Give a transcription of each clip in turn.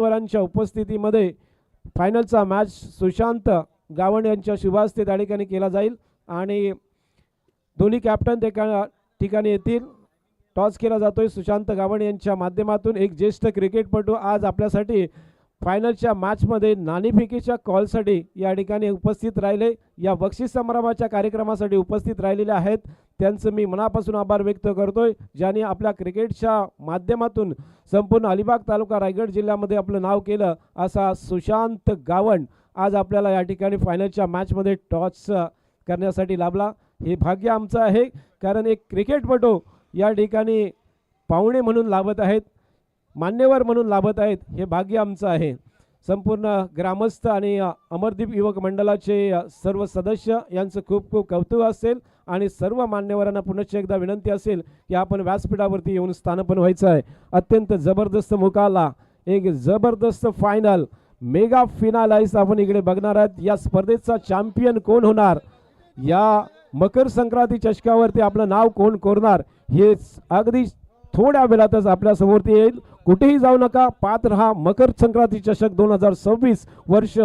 वरांच्या उपस्थितीमध्ये फायनलचा मॅच सुशांत गावंड यांच्या शुभास्ते त्या ठिकाणी केला जाईल आणि दोन्ही कॅप्टन त्या ठिकाणी येतील। टॉस केला जातोय सुशांत गावंड यांच्या माध्यमातून। एक ज्येष्ठ क्रिकेटपटू आज आपल्यासाठी फायनलच्या मॅचमध्ये नाणेफेकीच्या कॉलसाठी या ठिकाणी उपस्थित राहिले, या बक्षीस समारंभाच्या कार्यक्रमासाठी उपस्थित राहिलेले आहेत। त्यांचं मी मनापासून आभार व्यक्त करतोय, ज्यांनी आपल्या क्रिकेटच्या माध्यमातून संपूर्ण अलिबाग तालुका रायगड जिल्ह्यामध्ये आपलं नाव केलं। असा सुशांत गावंड आज आपल्याला या ठिकाणी फायनलच्या मॅचमध्ये टॉस करण्यासाठी लाभला। हे भाग्य आमचं आहे, कारण एक क्रिकेटपटू या ठिकाणी पाहुणे म्हणून लाभत आहेत, मान्यवर म्हणून लाभत आहेत, हे भाग्य आमचं आहे। संपूर्ण ग्रामस्थ आणि अमरदीप युवक मंडळाचे सर्व सदस्य यांचं खूप खूप कौतुक असेल आणि सर्व मान्यवरांना पुनश्च एकदा विनंती असेल की आपण व्यासपीठावरती येऊन स्थानपन्न व्हायचं आहे। अत्यंत जबरदस्त मुकाबला, एक जबरदस्त फायनल, मेगा फिनालाइज आपण इकडे बघणार आहात। या स्पर्धेचा चॅम्पियन कोण होणार, या मकर संक्रांती चषकावरती आपलं नाव कोण कोरणार, हे अगदी थोड्या वेळातच आपल्या समोर येईल। कुठेही जाऊ नका, पाहत रहा मकर संक्रांती चषक 2026 वर्ष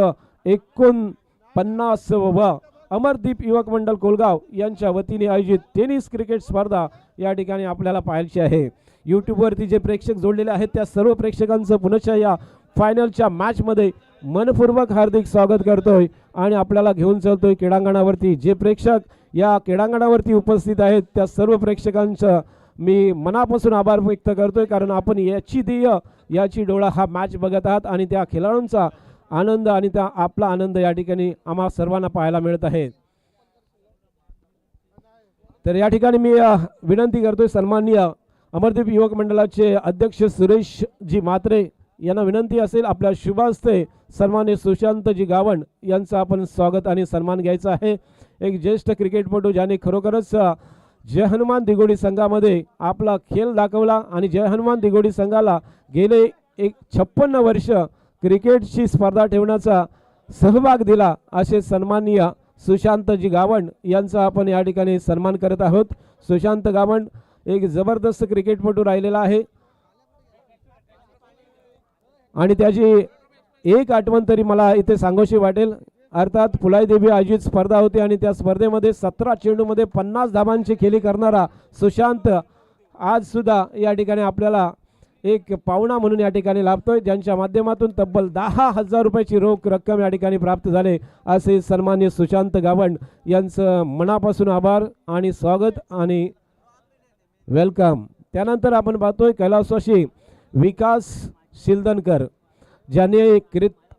49व अमरदीप युवक मंडळ कोलगाव यांच्या वतीने आयोजित टेनिस क्रिकेट स्पर्धा या ठिकाणी आपल्याला पाहायची आहे। यूट्यूबवरती जे प्रेक्षक जोडलेले आहेत त्या सर्व प्रेक्षकांचं पुनश्च या फायनलच्या मॅचमध्ये मनपूर्वक हार्दिक स्वागत करतोय आणि आपल्याला घेऊन चलतोय क्रीडांगणावरती। जे प्रेक्षक या क्रीडांगणावरती उपस्थित आहेत त्या सर्व प्रेक्षकांचं मी मनापासून आभार व्यक्त करतोय, कारण आपण याची ध्येय याची डोळा हा मॅच बघत आहात आणि त्या खेळाडूंचा आनंद आणि त्या आपला आनंद या ठिकाणी आम्हा सर्वांना पाहायला मिळत आहे। तर या ठिकाणी मी विनंती करतोय सन्माननीय अमरदीप युवक मंडळाचे अध्यक्ष सुरेश जी म्हात्रे यांना विनंती असेल आपल्या शुभास्ते सन्माननीय सुशांतजी गावंड यांचं आपण स्वागत आणि सन्मान घ्यायचा आहे। एक ज्येष्ठ क्रिकेटपटू ज्याने खरोखरच जय हनुमान दिगोडी संघामध्ये आपला खेळ दाखवला आणि जय हनुमान दिगोडी संघाला गेले 56 वर्ष क्रिकेटची स्पर्धा ठेवण्याचा सहभाग दिला, असे सन्माननीय सुशांतजी गावंड यांचा आपण या ठिकाणी सन्मान करत आहोत। सुशांत गावंड एक जबरदस्त क्रिकेटपटू राहिलेला आहे आणि त्याची एक आठवण तरी मला इथे सांगूशी वाटेल। अर्थात फुलाई देवी आयोजित स्पर्धा होती आणि त्या स्पर्धेमध्ये 17 चेंडूमध्ये 50 धावांची खेळी करणारा सुशांत आज सुद्धा या ठिकाणी आपल्याला एक पाहुणा म्हणून या ठिकाणी लाभतोय, ज्यांच्या माध्यमातून तब्बल 10,000 रुपयाची रोख रक्कम या ठिकाणी प्राप्त झाले। असे सन्माननीय सुशांत गावंड यांचं मनापासून आभार आणि स्वागत आणि वेलकम। त्यानंतर आपण पाहतोय कैलासवासी विकास शिलदनकर, ज्यांनी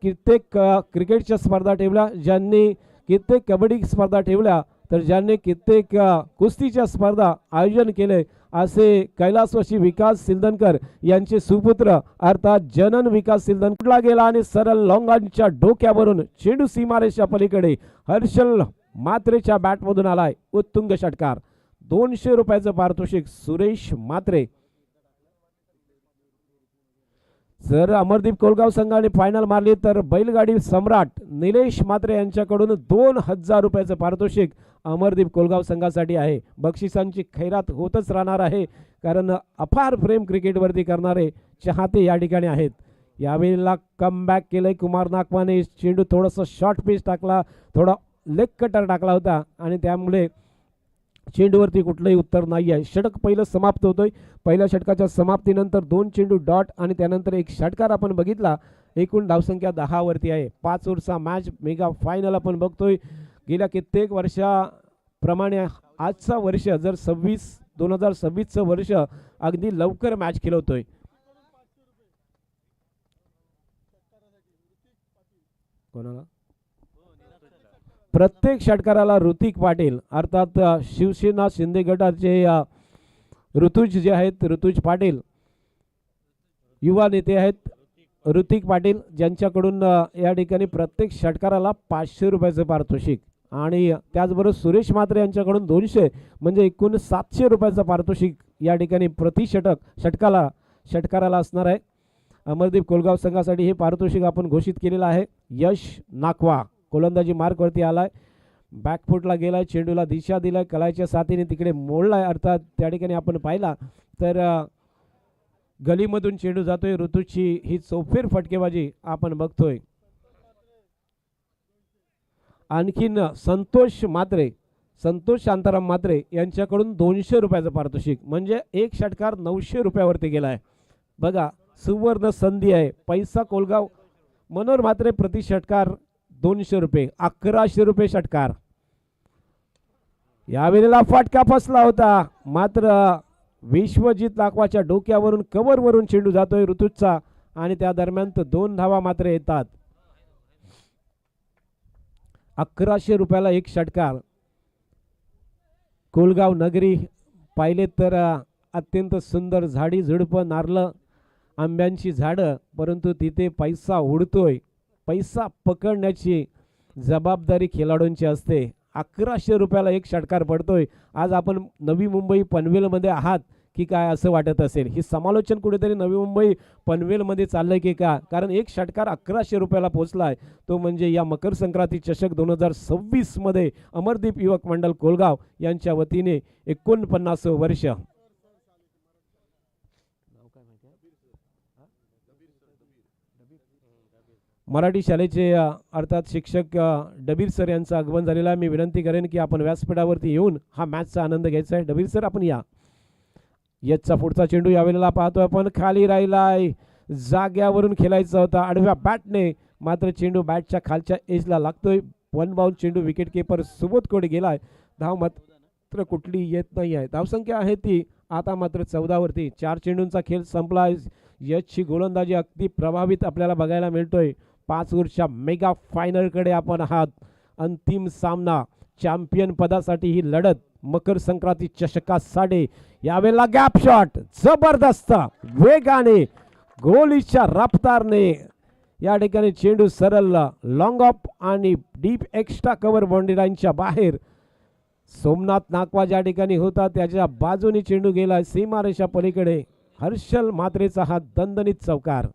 कित्येक क्रिकेटच्या स्पर्धा ठेवल्या, ज्यांनी कित्येक कबड्डी स्पर्धा ठेवल्या, तर ज्यांनी कित्येक कुस्तीच्या स्पर्धा आयोजन केले, असे कैलासवासी विकास सिलदनकर यांचे सुपुत्र अर्थात जनन विकास सिलदनकरला गेला आणि सरळ लॉंगांच्या डोक्यावरून चेंडू सीमारेषा पलीकडे हर्षल म्हात्रेच्या बॅटमधून आलाय उत्तुंग षटकार। 200 रुपयाचं पारितोषिक सुरेश म्हात्रे। जर अमरदीप कोलगाव संघाने फायनल मारली तर बैलगाडी सम्राट निलेश म्हात्रे यांच्याकडून 2000 रुपयाचं पारितोषिक अमरदीप कोलगाव संघासाठी आहे। बक्षिसांची खैरात होतच राहणार आहे, कारण अफार प्रेम क्रिकेटवरती करणारे चाहते या ठिकाणी आहेत। यावेळेला कमबॅक केलंय कुमार नागवाने, चेंडू थोडंसं शॉर्ट पिच टाकला, थोडा लेग कटर टाकला होता आणि त्यामुळे चेंडूवरती कुठलंही उत्तर नाही आहे। षटक पहिलं समाप्त होतोय। पहिल्या षटकाच्या समाप्तीनंतर 2 चेंडू डॉट आणि त्यानंतर एक षटकार आपण बघितला। एकूण धावसंख्या 10 वरती आहे। 5 ओव्हरचा मॅच मेगा फायनल आपण बघतोय। गेल्या कित्येक वर्षाप्रमाणे आजचा वर्ष जर 2026चं वर्ष अगदी लवकर मॅच खेळवतोय। कोणाला प्रत्येक षटकाराला ऋतिक पाटील अर्थात शिवसेना शिंदे गटाचे ऋतुज जे आहेत, ऋतुज पाटील युवा नेते आहेत ऋतिक पाटील, ज्यांच्याकडून या ठिकाणी प्रत्येक षटकाराला 500 रुपयाचं पारितोषिक आणि त्याचबरोबर सुरेश म्हात्रे यांच्याकडून 200 म्हणजे एकूण 700 रुपयाचं पारितोषिक या ठिकाणी प्रति षटकाराला असणार आहे। अमरदीप कोलगाव संघासाठी हे पारितोषिक आपण घोषित केलेलं आहे। यश नाकवा गोलंदाजी मार्कवरती आलाय, बॅकफुटला गेलाय, चेंडूला दिशा दिलाय, कलाच्या साथीने तिकडे मोडलाय, अर्थात त्या ठिकाणी आपण पाहिला तर गलीमधून चेंडू जातोय. ऋतूची ही चौफेर फटकेबाजी आपण बघतोय. आणखीन संतोष शांताराम म्हात्रे यांच्याकडून 200 रुपयाचं पारितोषिक, म्हणजे एक षटकार 900 रुपयावरती गेलाय. बघा सुवर्ण संधी आहे. पैसा कोलगाव मनोहर म्हात्रे प्रति षटकार 200 रुपये, 1100 रुपये षटकार. यावेळेला फटका फसला होता, मात्र विश्वजित लाखवाच्या डोक्यावरून कव्हरवरून चेंडू जातोय ऋतूचा आणि त्या दरम्यान 2 धावा मात्र येतात. 1100 रुपयाला एक षटकार. कोलगाव नगरी पाहिले तर अत्यंत सुंदर झाडी झुडपं, नारळ आंब्यांची झाडं, परंतु तिथे पैसा उडतोय. पैसा पकडण्याची जबाबदारी खेळाडूंची असते. 1100 रुपयाला एक षटकार पडतोय. आज आपण नवी मुंबई पनवेलमध्ये आहात की काय असं वाटत असेल. ही समालोचन कुठेतरी नवी मुंबई पनवेलमध्ये चाललंय की का, कारण एक षटकार 1100 रुपयाला पोहोचलाय. तो म्हणजे या मकर संक्रांती चषक 2026 मध्ये अमरदीप युवक मंडळ कोलगाव यांच्या वतीने 49 वर्ष. मराठी शाळेचे अर्थात शिक्षक डबीर सर यांचं आगमन झालेलं आहे. मी विनंती करेन की आपण व्यासपीठावरती येऊन हा मॅचचा आनंद घ्यायचा आहे. डबीर सर आपण या. याचा पुढचा चेंडू यावेळेला पाहतोय आपण, खाली राहिलाय. जाग्यावरून खेळायचा होता आडव्या बॅटने, मात्र चेंडू बॅटच्या खालच्या एजला लागतोय. 1 बाउंड चेंडू. विकेट किपर सुबोध कोडे गेलाय. धाव मात्र कुठली येत नाही आहे. धावसंख्या आहे ती आता मात्र 14 वरती. 4 चेंडूंचा खेळ संपलाय. यशची गोलंदाजी अगदी प्रभावित आपल्याला बघायला मिळतोय. 5 ओव्हरच्या मेगा फायनलकडे आपण आहात. अंतिम सामना, चॅम्पियन पदासाठी ही लढत मकर संक्रांती चषकासाठी. यावेळेला गॅप शॉट जबरदस्त वेगाने गोलीच्या रफ्तारने या ठिकाणी चेंडू सरळ लॉंग ऑफ आणि डीप एक्स्ट्रा कव्हर बाउंड्री लाईनच्या बाहेर. सोमनाथ नाकवा ज्या ठिकाणी होता त्याच्या बाजूने चेंडू गेला सीमारेषा पलीकडे. हर्षल म्हात्रेचा हा दणदणीत चौकार.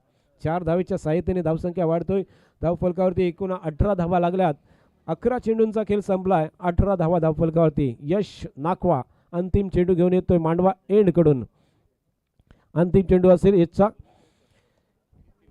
4 धावेच्या सहाय्यतेने धावसंख्या वाढतोय. धावफलकावरती एकूण 18 धावा लागल्यात. 11 चेंडूंचा खेळ संपलाय. 18 धावा धावफलकावरती. यश नाकवा अंतिम चेंडू घेऊन येतोय मांडवा एंड कडून. अंतिम चेंडू असेल याचा.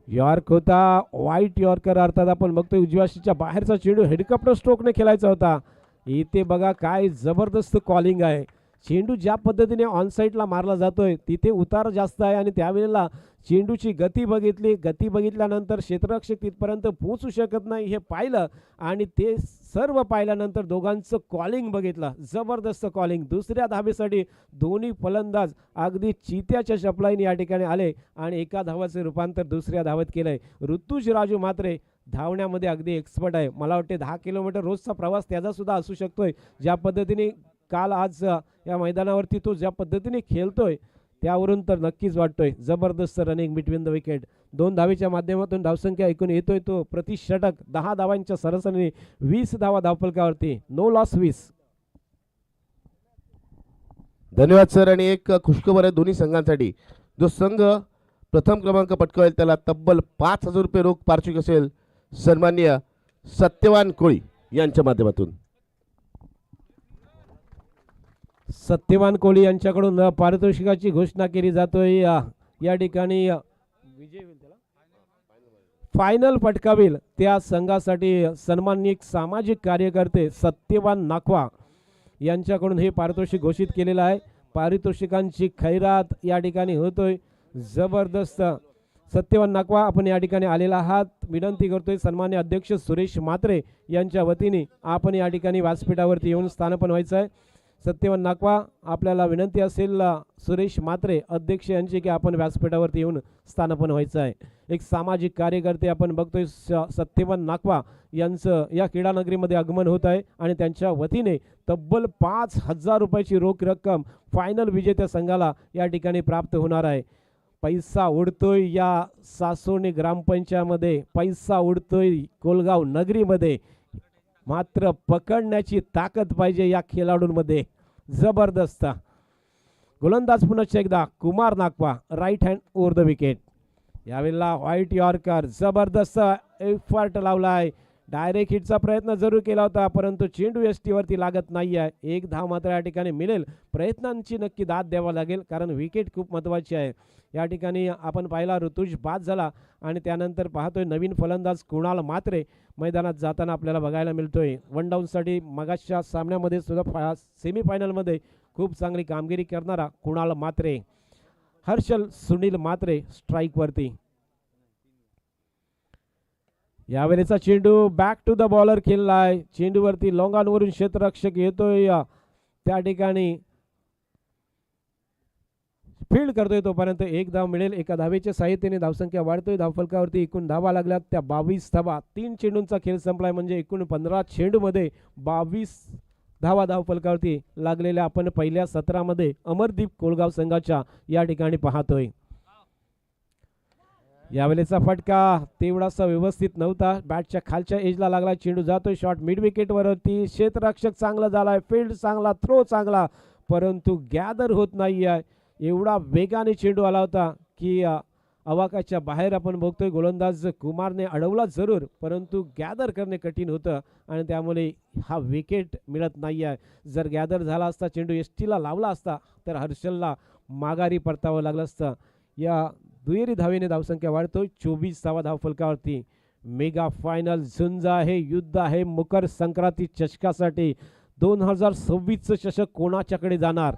यॉर्क होता, वाईट यॉर्कर अर्थात आपण बघतोय. उजव्या बाहेरचा चेंडू हेलिकॉप्टर स्ट्रोकने खेळायचा होता. इथे बघा काय जबरदस्त कॉलिंग आहे. चेंडू ज्या पद्धतीने ऑन साईडला मारला जातोय तिथे उतार जास्त आहे आणि त्यावेळेला चेंडूची गती बघितल्यानंतर क्षेत्ररक्षक तिथपर्यंत पोहोचू शकत नाही हे पाहिलं आणि ते सर्व पाहिल्यानंतर दोघांचं कॉलिंग बघितलं. जबरदस्त कॉलिंग. दुसऱ्या धावेसाठी दोन्ही फलंदाज अगदी चित्याच्या चपलाईने या ठिकाणी आले आणि एका धावाचे रूपांतर दुसऱ्या धावत केलंय. ऋतुज राजू मात्रे धावण्यामध्ये अगदी एक्सपर्ट आहे. मला वाटते 10 किलोमीटर रोजचा प्रवास त्याचा सुद्धा असू शकतोय. ज्या पद्धतीने काल आज या मैदानावरती तो ज्या पद्धतीने खेळतोय त्यावरून तर नक्कीच वाटतोय जबरदस्त रनिंग बिटवीन द विकेट. 2 धावेच्या माध्यमातून धावसंख्या ऐकून येतोय तो प्रति षटक 10 धावांच्या सरासरीने 20 धावा धावफलकावरती. No loss 20. धन्यवाद सर. आणि एक खुशखबर आहे दोन्ही संघांसाठी. जो संघ प्रथम क्रमांक पटकावेल त्याला तब्बल 5000 रुपये रोख पारितोषिक असेल सन्माननीय सत्यवान कोळी यांच्या माध्यमातून. सत्यवान कोळी यांच्याकडून पारितोषिकाची घोषणा केली जातोय. या ठिकाणी विजय होईल त्याला फायनल पटकावेल त्या संघासाठी सन्माननीय सामाजिक कार्यकर्ते सत्यवान नाखवा यांच्याकडून हे पारितोषिक घोषित केलेलं आहे. पारितोषिकांची खैरात या ठिकाणी होतोय. जबरदस्त. सत्यवान नाखवा आपण या ठिकाणी आलेला आहात. विनंती करतोय सन्मान्य अध्यक्ष सुरेश म्हात्रे यांच्या वतीने आपण या ठिकाणी व्यासपीठावरती येऊन स्थानापन्न व्हायचं आहे. सत्यवान नाखवा आपल्याला विनंती असेल सुरेश म्हात्रे अध्यक्ष यांची की आपण व्यासपीठावरती येऊन स्थानापन्न व्हायचं आहे. एक सामाजिक कार्यकर्ते आपण बघतोय सत्यवान नाखवा यांचं या क्रीडानगरीमध्ये आगमन होत आहे आणि त्यांच्या वतीने तब्बल 5000 रुपयाची रोख रक्कम फायनल विजेत्या संघाला या ठिकाणी प्राप्त होणार आहे. पैसा उडतोय या सासोणी ग्रामपंचायतमध्ये, पैसा उडतोय कोलगाव नगरीमध्ये, मात्र पकडण्याची ताकद पाहिजे या खेळाडूंमध्ये. जबरदस्त गोलंदाज पुन्हा एकदा कुमार नाकवा right hand over the wicket. यावेळेला व्हाईट यॉर्कर जबरदस्त एफर्ट लावलाय. डायरेक्ट हिटचा प्रयत्न जरूर केला होता, परंतु चेंडू यष्टीवरती लागत नाही आहे. एक धाव मात्र या ठिकाणी मिळेल. प्रयत्नांची नक्की दाद द्यावा लागेल, कारण विकेट खूप महत्त्वाची आहे. या ठिकाणी आपण पाहिला ऋतुज बाद झाला आणि त्यानंतर पाहतोय नवीन फलंदाज कुणाल मात्रे मैदानात जाताना आपल्याला बघायला मिळतोय. वन डाऊनसाठी मगाच्या सामन्यामध्ये सुद्धा सेमीफायनलमध्ये खूप चांगली कामगिरी करणारा कुणाल मात्रे. हर्षल सुनील मात्रे स्ट्राईकवरती. यावेळेचा चेंडू बॅक टू द बॉलर खेळलाय. चेंडूवरती लोंगांवरून क्षेत्ररक्षक येतोय, त्या ठिकाणी फील्ड करतोय. तोपर्यंत एक धाव मिळेल. एका धावेच्या साहाय्याने धावसंख्या वाढतोय. धावफलकावरती एकूण धावा लागल्यात त्या 22 धावा. 3 चेंडूंचा खेळ संपलाय, म्हणजे एकूण 15 चेंडूमध्ये 22 धावा धावफलकावरती लागलेल्या आपण पहिल्या सत्रामध्ये अमरदीप कोलगाव संघाच्या या ठिकाणी पाहतोय. यावेळेचा फटका तेवढासा व्यवस्थित नव्हता. बॅटच्या खालच्या एजला लागला. चेंडू जातोय शॉट मिड विकेट वरती. क्षेत्ररक्षक चांगला झालाय, फील्ड चांगला, थ्रो चांगला, परंतु गॅदर होत नाही आहे. एवढा वेगाने चेंडू आला होता की अवाकाच्या बाहेर आपण बघतोय. गोलंदाज कुमारने अडवला जरूर, परंतु गॅदर करणे कठीण होतं आणि त्यामुळे हा विकेट मिळत नाही आहे. जर गॅदर झाला असता, चेंडू एसटीला लावला असता, तर हर्षलला माघारी परतावं लागलं असतं. या दुहेरी धावेने धावसंख्या वाढतोय. 24 धावा धावफलकावरती. मेगा फायनल झुंज आहे, युद्ध आहे. मकर संक्रांती चषकासाठी 2026चं चषक कोणाच्याकडे जाणार?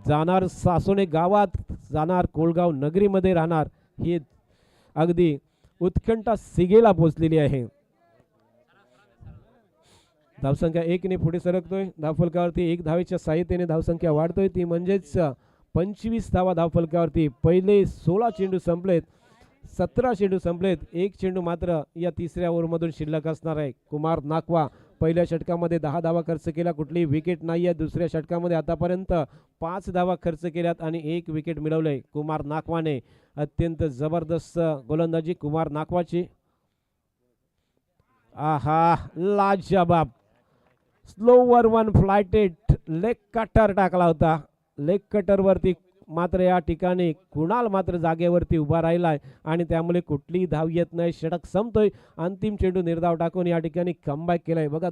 जाणार सासोने गावात, जाणार कोलगाव नगरीमध्ये राहणार? ही अगदी उत्कंठा सिगेला पोचलेली आहे. धावसंख्या 1ने पुढे सरकतोय. धावफलकावरती 1 धावेच्या साहाय्याने धावसंख्या वाढतोय. ती म्हणजेच 25 धावा धावफलकावरती. पहिले 16 चेंडू संपलेत, 17 चेंडू संपलेत. एक चेंडू मात्र या तिसऱ्या ओव्हरमधून शिल्लक असणार आहे. कुमार नाकवा पहिल्या षटकामध्ये 10 धावा खर्च केला, कुठलीही विकेट नाही आहे. दुसऱ्या षटकामध्ये आतापर्यंत 5 धावा खर्च केल्यात आणि 1 विकेट मिळवलंय कुमार नाकवाने. अत्यंत जबरदस्त गोलंदाजी कुमार नाकवाची. आहा, लाजवाब. Slower one flighted leg cutter टाकला होता. लेग कटरवरती मात्र या ठिकाणी कुणाल मात्र जागेवरती उभा राहिलाय आणि त्यामुळे कुठलीही धाव येत नाही. षटक संपतोय. अंतिम चेंडू निर्धाव टाकून या ठिकाणी कमबॅक केलाय. बघा,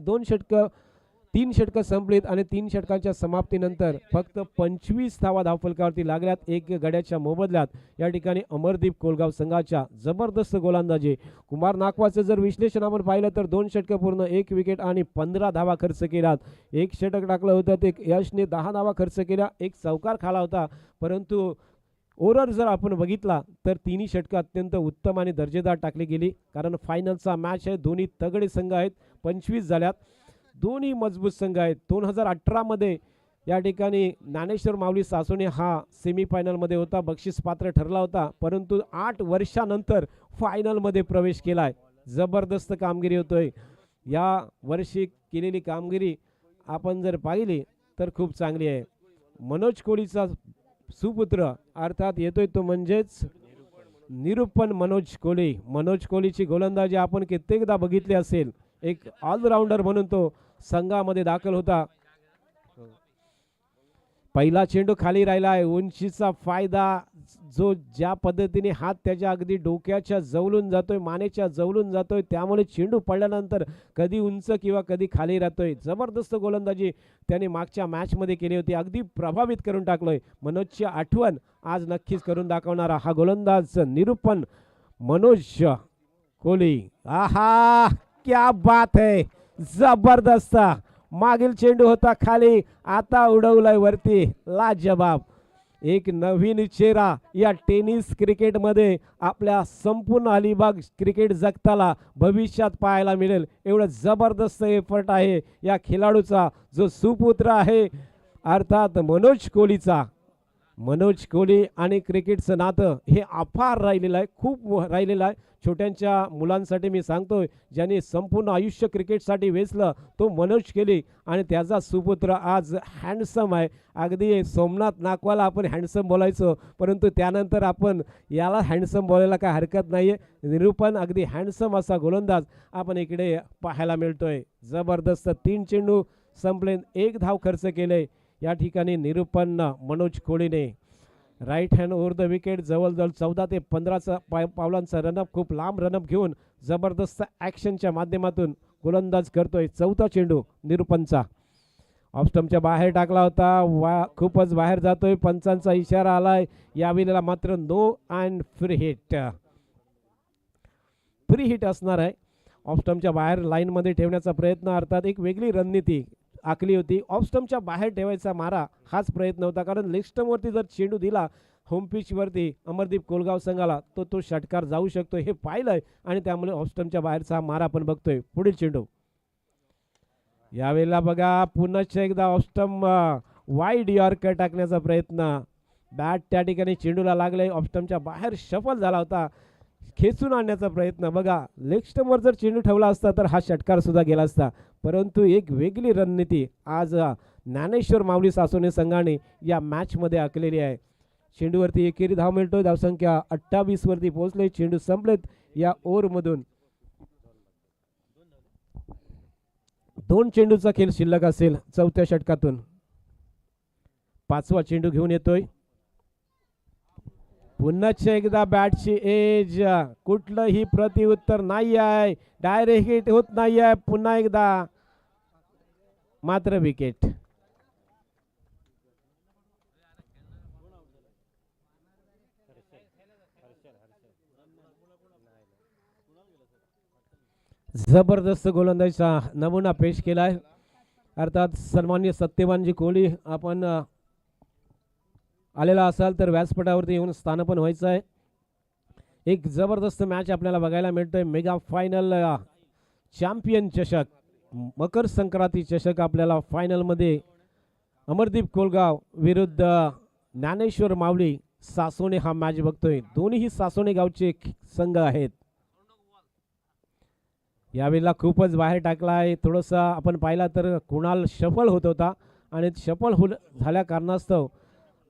3 षटकं संपलीत आणि 3 षटकांच्या समाप्तीनंतर फक्त 25 धावा धावफलकावरती लागल्यात. 1 गड्याच्या मोबदल्यात या ठिकाणी अमरदीप कोलगाव संघाच्या जबरदस्त गोलंदाजी. कुमार नाकवाचं जर विश्लेषण आपण पाहिलं तर 2 षटकं पूर्ण, 1 विकेट आणि 15 धावा खर्च केल्यात. 1 षटक टाकलं होतं, ते यशने 10 धावा खर्च केल्या. 1 चौकार खाला होता, परंतु ओव्हर जर आपण बघितला तर 3 षटकं अत्यंत उत्तम आणि दर्जेदार टाकली गेली. कारण फायनलचा मॅच आहे. दोन्ही तगडे संघ आहेत. 25 झाल्यात. दोन्ही मजबूत संघ आहेत. 2018 मध्ये या ठिकाणी ज्ञानेश्वर माऊली सासोने हा सेमीफायनलमध्ये होता, बक्षीस पात्र ठरला होता, परंतु 8 वर्षानंतर फायनलमध्ये प्रवेश केलाय. जबरदस्त कामगिरी होतोय. या वर्षी केलेली कामगिरी आपण जर पाहिली तर खूप चांगली आहे. मनोज कोहलीचा सुपुत्र अर्थात येतोय तो म्हणजेच निरुपण मनोज कोहली. मनोज कोहलीची गोलंदाजी आपण कित्येकदा बघितली असेल. एक ऑलराऊंडर म्हणून तो संघामध्ये दाखल होता. पहिला चेंडू खाली राहिला आहे. उंचीचा फायदा, जो ज्या पद्धतीने हात त्याच्या अगदी डोक्याच्या जवळून जातोय, मानेच्या जवळून जातोय, त्यामुळे चेंडू पडल्यानंतर कधी उंच किंवा कधी खाली राहतोय. जबरदस्त गोलंदाजी त्याने मागच्या मॅचमध्ये केली होती. अगदी प्रभावित करून टाकलोय. मनोजची आठवण आज नक्कीच करून दाखवणारा हा गोलंदाज निरुपण मनोज कोहली. आहा, क्या बात है, जबरदस्त. मागील चेंडू होता खाली, आता उडवलाय वरती. लाजवाब. एक नवीन चेहरा या टेनिस क्रिकेटमध्ये आपल्या संपूर्ण अलिबाग क्रिकेट जगताला भविष्यात पाहायला मिळेल. एवढं जबरदस्त एफर्ट आहे या खेळाडूचा, जो सुपुत्र आहे अर्थात मनोज कोहलीचा. मनोज कोहली आणि क्रिकेटचं नातं हे अफार राहिलेलं आहे, खूप राहिलेलं आहे. छोट्यांच्या मुलांसाठी मी सांगतोय, ज्याने संपूर्ण आयुष्य क्रिकेटसाठी वेचलं तो मनोज कोहली आणि त्याचा सुपुत्र आज हँडसम आहे. अगदी सोमनाथ नाकवाला आपण हँडसम बोलायचो, परंतु त्यानंतर आपण याला हँडसम बोलायला काय हरकत नाही आहे. निरुपण अगदी हँडसम असा गोलंदाज आपण इकडे पाहायला मिळतोय. जबरदस्त. 3 चेंडू संपले, 1 धाव खर्च केले या ठिकाणी निरुपण मनोज कोहलीने. Right hand over the wicket. जवळजवळ 14 ते 15 पावलांचा रनअप, खूप लांब रनअप घेऊन जबरदस्त ॲक्शनच्या माध्यमातून गोलंदाज करतोय. चौथा चेंडू निरुपनचा ऑफस्टम्पच्या बाहेर टाकला होता, खूपच बाहेर जातोय. पंचांचा इशारा आलाय. यावेळेला मात्र no and free hit. Free hit असणार आहे. ऑफस्टम्पच्या बाहेर लाईनमध्ये ठेवण्याचा प्रयत्न, अर्थात एक वेगळी रणनीती आखली होती. ऑफस्टम्पच्या बाहेर ठेवायचा मारा हाच प्रयत्न होता, कारण लेग स्टंपवरती जर चेंडू दिला होम पिचवरती अमरदीप कोलगाव संघाला तो षटकार जाऊ शकतो हे पाहिलंय, आणि त्यामुळे ऑफस्टम्पच्या बाहेरचा हा मारा आपण बघतोय. पुढील चेंडू यावेळेला बघा पुन्हा एकदा ऑफस्टम्प वाईड यॉर्कर टाकण्याचा प्रयत्न. बॅट त्या ठिकाणी चेंडूला लागले. ऑफस्टम्पच्या बाहेर शफल झाला होता, खेचून आणण्याचा प्रयत्न. बघा लेग स्टंपवर जर चेंडू ठेवला असता तर हा षटकार सुद्धा गेला असता, परंतु एक वेगळी रणनीती आज ज्ञानेश्वर माऊली सासोने संघाने या मॅचमध्ये आखलेली आहे. चेंडूवरती एकेरी धाव मिळतोय. धावसंख्या 28 वरती पोहोचले. चेंडू संपलेत या ओव्हरमधून. 2 चेंडूचा खेळ शिल्लक असेल चौथ्या षटकातून. 5वा चेंडू घेऊन येतोय. पुन्हा एकदा बॅटची एज, कुठलंही प्रतिउत्तर नाही आहे. डायरेक्ट हिट होत नाही आहे. पुन्हा एकदा मात्र विकेट. जबरदस्त गोलंदाजीचा नमुना पेश केलाय. अर्थात सन्माननीय सत्यवानजी कोहली आपण आलेला असाल तर व्यासपीठावरती येऊन स्थानपन्न व्हायचं आहे. एक जबरदस्त मॅच आपल्याला बघायला मिळतोय. मेगा फायनल चॅम्पियन चषक, मकर संक्रांती चषक आपल्याला फायनलमध्ये अमरदीप कोलगाव विरुद्ध ज्ञानेश्वर माऊली सासोने हा मॅच बघतोय. दोन्ही सासोने गावचे संघ आहेत. यावेळेला खूपच बाहेर टाकला आहे. थोडंसं आपण पाहिला तर कुणाल शफल होत होता, आणि शफल झाल्या कारणास्तव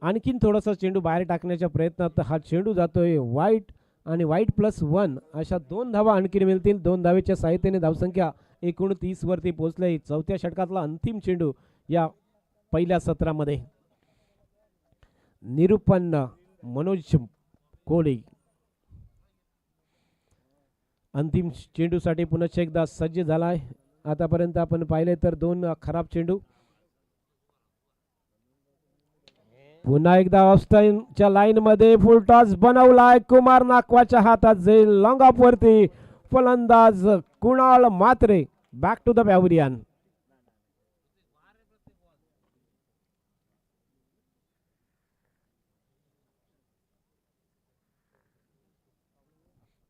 आणखीन थोडासा चेंडू बाहेर टाकण्याच्या प्रयत्नात हा चेंडू जातोय वाईट, आणि वाईट +1 अशा 2 धावा आणखीन मिळतील. 2 धावेच्या साहाय्याने धावसंख्या 29 वरती पोहोचले. चौथ्या षटकातला अंतिम चेंडू या पहिल्या सत्रामध्ये. निरुपन मनोज कोहली अंतिम चेंडूसाठी पुन्हा एकदा सज्ज झालाय. आतापर्यंत आपण पाहिले तर 2 खराब चेंडू. पुन्हा एकदा ऑफस्टाईनच्या लाईन मध्ये फुल टॉस बनवलाय. कुमार नाकवाच्या हातात जाईल लॉंग ऑफ वरती. फलंदाज कुणाल मात्रे बॅक टू द पॅव्हिलियन.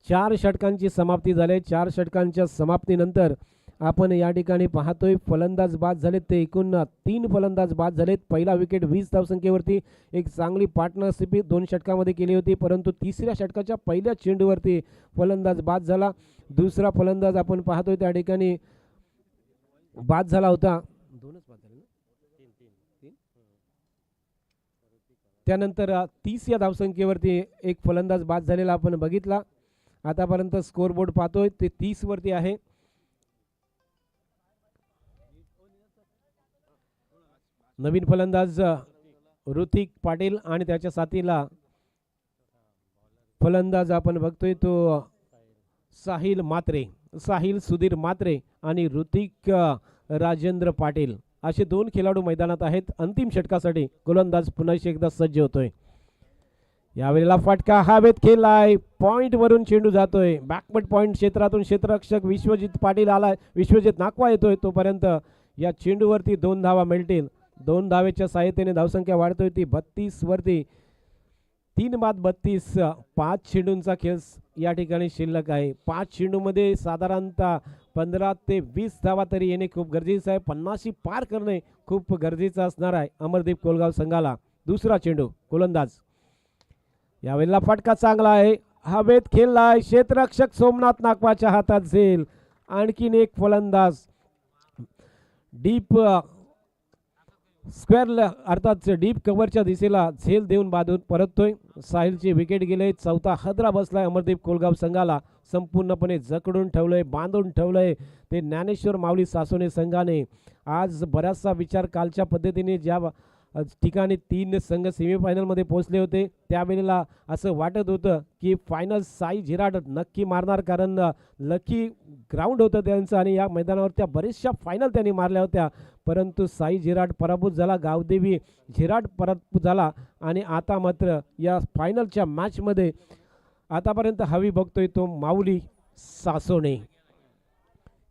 चार षटकांची समाप्ती झाली. 4 षटकांच्या समाप्तीनंतर आपण या ठिकाणी पाहतोय फलंदाज बाद झालेत ते एकूण 3 फलंदाज बाद झालेत. पहिला विकेट 20 धावसंख्येवरती एक चांगली पार्टनरशिप 2 षटकामध्ये केली होती, परंतु तिसऱ्या षटकाच्या पहिल्या चेंडूवरती फलंदाज बाद झाला. दुसरा फलंदाज आपण पाहतोय त्या ठिकाणी बाद झाला होता. 2च बाद झाले ना. त्यानंतर 30 या धावसंख्येवरती एक फलंदाज बाद झालेला आपण बघितला. आतापर्यंत स्कोरबोर्ड पाहतोय ते 30 वरती आहे. नवीन फलंदाज ऋतिक पाटील आणि त्याच्या साथीला फलंदाज आपण बघतोय तो साहिल सुधीर मात्रे आणि ऋतिक राजेंद्र पाटील असे 2 खेळाडू मैदानात आहेत. अंतिम षटकासाठी गोलंदाज पुन्हा एकदा सज्ज होतोय. यावेळेला फटका हवेत खेळलाय. पॉइंट वरून चेंडू जातोय. बॅकवर्ड पॉइंट क्षेत्रातून क्षेत्ररक्षक विश्वजित पाटील आलाय. विश्वजित नाकवा येतोय. तोपर्यंत या चेंडूवरती 2 धावा मिळतील. 2 धावेच्या सहाय्याने धावसंख्या वाढतोय ती 32 वरती. 3 बाद 32. 5 चेंडूंचा खेळ या ठिकाणी शिल्लक आहे. 5 चेंडूमध्ये साधारणतः 15 ते 20 धावा तरी येणे खूप गरजेचं आहे. 50 पार करणे खूप गरजेचं असणार आहे अमरदीप कोलगाव संघाला. दुसरा चेंडू गोलंदाज यावेळेला फटका चांगला आहे. हवेत खेळलाय. क्षेत्ररक्षक सोमनाथ नागवाच्या हातात झेल. आणखीन एक फलंदाज डीप स्क्वेअर अर्थात डीप कव्हरच्या दिशेला झेल देऊन बांधून परततोय. साहिलची विकेट गेले. चौथा हदरा बसलाय अमरदीप कोलगाव संघाला. संपूर्णपणे जकडून ठेवलंय, बांधून ठेवलंय ते ज्ञानेश्वर माऊली सासोने संघाने. आज बराचसा विचार कालच्या पद्धतीने ज्या ठिकाणी 3 संघ सेमीफायनलमध्ये पोहोचले होते. त्यावेळेला असं वाटत होतं की फायनल साई झिराड नक्की मारणार, कारण लकी ग्राउंड होतं त्यांचं आणि या मैदानावर त्या बरेचशा फायनल त्यांनी मारल्या होत्या. परंतु साई झिराड पराभूत झाला, गावदेवी झिराड पराभूत झाला आणि आता मात्र या फायनलच्या मॅचमध्ये आतापर्यंत हवी बघतोय तो माऊली सासोने.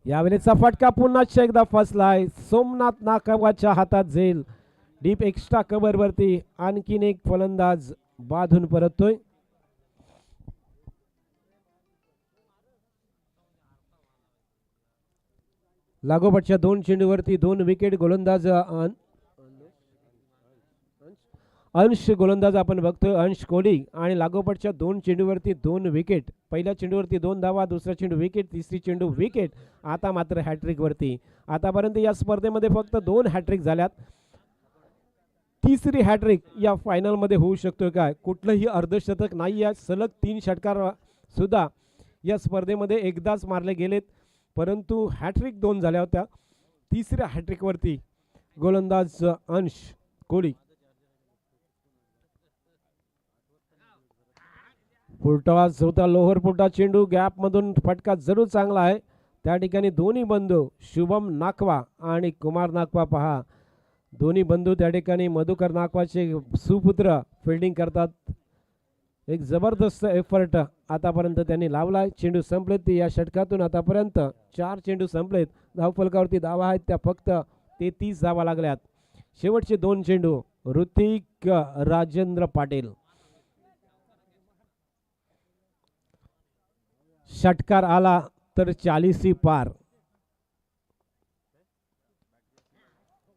यावेळेचा फटका पुन्हा एकदा फसलाय. सोमनाथ नाकावाच्या हातात जाईल. डीप एक्स्ट्रा कव्हरवरती आणखीन एक फलंदाज बाधून परततोय. लागोपाठच्या 2 चेंडूवरती 2 विकेट. गोलंदाज अंश गोलंदाज आपण बघतोय, अंश कोहली. आणि लागोपाठच्या 2 चेंडूवरती 2 विकेट. पहिल्या चेंडूवरती 2 धावा, दुसरा चेंडू विकेट, तिसरी चेंडू विकेट. आता मात्र हॅट्रिक वरती. आतापर्यंत या स्पर्धेमध्ये फक्त 2 हॅट्रिक झाल्यात. तिसरी हॅट्रिक या फायनलमध्ये होऊ शकतोय काय? कुठलंही अर्धशतक नाही आहे. सलग 3 षटकार सुद्धा या स्पर्धेमध्ये एकदाच मारले गेलेत, परंतु हॅट्रिक 2 झाल्या होत्या. तिसऱ्या हॅट्रिकवरती गोलंदाज अंश कोहली. फुलटॉस होता, लोअर फुटा चेंडू, गॅपमधून फटका जरूर चांगला आहे. त्या ठिकाणी दोन्ही बंधू शुभम नाकवा आणि कुमार नाकवा पहा, दोन्ही बंधू त्या ठिकाणी मधुकर नाकवाचे सुपुत्र फिल्डिंग करतात. एक जबरदस्त एफर्ट आतापर्यंत त्यांनी लावलाय. चेंडू संपलेत या षटकातून. आतापर्यंत 4 चेंडू संपलेत. धावफलकावरती धावा आहेत त्या फक्त 33 धावा लागल्यात. शेवटचे 2 चेंडू. ऋतिक राजेंद्र पाटील. षटकार आला तर 40 पार.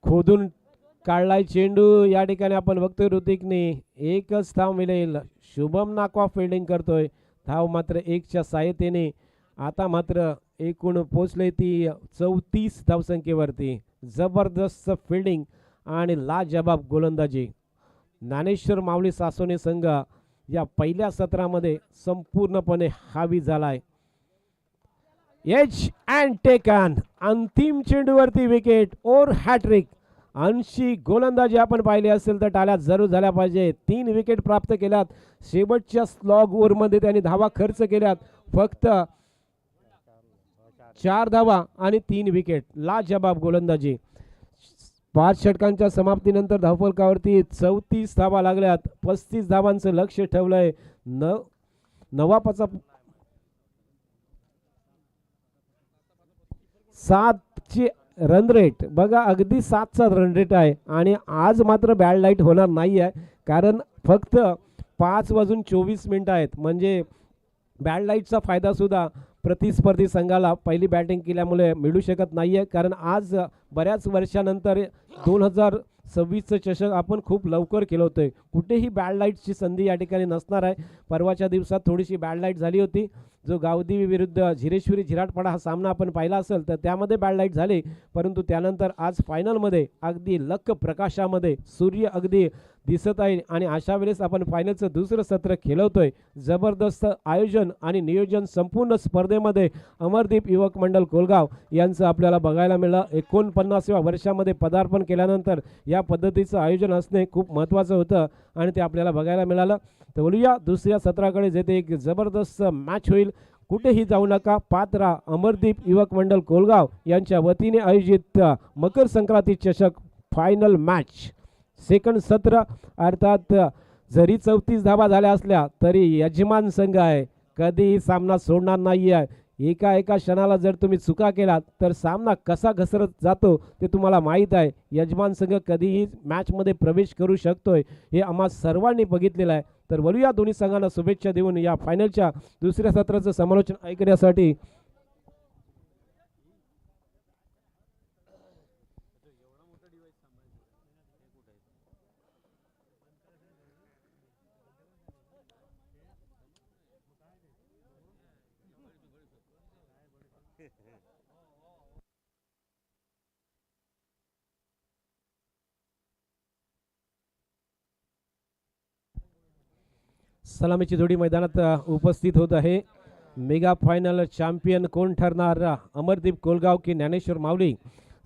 खोदून काढलाय चेंडू. या ठिकाणी आपण बघतोय ऋतिकने एकच धाव मिळेल. शुभम नाकवा फिल्डिंग करतोय. धाव मात्र 1च्या सहायतेने आता मात्र एकूण पोचले ती 34 धावसंख्येवरती. जबरदस्त फिल्डिंग आणि लाजबाब गोलंदाजी. ज्ञानेश्वर माऊली सासोने संघ या पहिल्या सत्रामध्ये संपूर्णपणे हावी झालाय. H and taken. अंतिम चेंडूवरती विकेट और हॅट्रिक. 80 गोलंदाजी आपण पाहिली असेल तर टाळ्या जरूर झाल्या पाहिजे. 3 विकेट प्राप्त केल्यात. शेवटच्या स्लॉग ओव्हरमध्ये त्यांनी धावा खर्च केल्यात. फक्त 4 धावा आणि 3 विकेट. लाजबाब गोलंदाजी. 5 षटकांच्या समाप्तीनंतर धावफलकावरती 34 धावा लागल्यात. 35 धावांचं लक्ष ठेवलंय. नवापाचा 7ची रन रेट बघा, अगदी 7चा रन रेट आहे. आणि आज मात्र बॅड लाईट होणार नाही आहे, कारण फक्त 5:24 आहेत. म्हणजे बॅड लाईटचा फायदा सुद्धा प्रतिस्पर्धी संघाला पहिली बॅटिंग केल्यामुळे मिळू शकत नाही आहे. कारण आज बऱ्याच वर्षानंतर 2026चं चषक आपण खूप लवकर खेळवतोय. कुठेही बॅड लाईटची संधी या ठिकाणी नसणार आहे. परवाच्या दिवसात थोडीशी बॅड लाईट झाली होती. जो गावदेवी विरुद्ध झिरेश्वरी झिराटपाडा हा सामना आपण पाहिला असेल तर त्यामध्ये बॅड लाईट झाली. परंतु त्यानंतर आज फायनलमध्ये अगदी लख प्रकाशामध्ये सूर्य अगदी दिसत आहे. आणि अशा वेळेस आपण फायनलचं दुसरं सत्र खेळवतोय. जबरदस्त आयोजन आणि नियोजन संपूर्ण स्पर्धेमध्ये अमरदीप युवक मंडळ कोलगाव यांचं आपल्याला बघायला मिळालं. 49व्या वर्षामध्ये पदार्पण केल्यानंतर या पद्धतीचं आयोजन असणे खूप महत्त्वाचं होतं आणि ते आपल्याला बघायला मिळालं. तर बोलूया दुसऱ्या सत्राकडे, जेथे एक जबरदस्त मॅच होईल. कुठेही जाऊ नका. पात्रा अमरदीप युवक मंडळ कोलगाव यांच्या वतीने आयोजित मकर संक्रांती चषक फायनल मॅच सेकंड सत्र. अर्थात जरी 34 धावा झाल्या असल्या तरी यजमान संघ आहे, कधीही सामना सोडणार नाही आहे. एका क्षणाला जर तुम्ही चुका केलात तर सामना कसा घसरत जातो ते तुम्हाला माहीत आहे. यजमान संघ कधीही मॅचमध्ये प्रवेश करू शकतोय हे आम्हा सर्वांनी बघितलेलं आहे. तर बोलूया दोन्ही संघांना शुभेच्छा देऊन या फायनलच्या दुसऱ्या सत्राचं समालोचन ऐकण्यासाठी सलामीची जोडी मैदानात उपस्थित होत आहे. मेगा फायनल चॅम्पियन कोण ठरणार? अमरदीप कोलगाव की ज्ञानेश्वर माऊली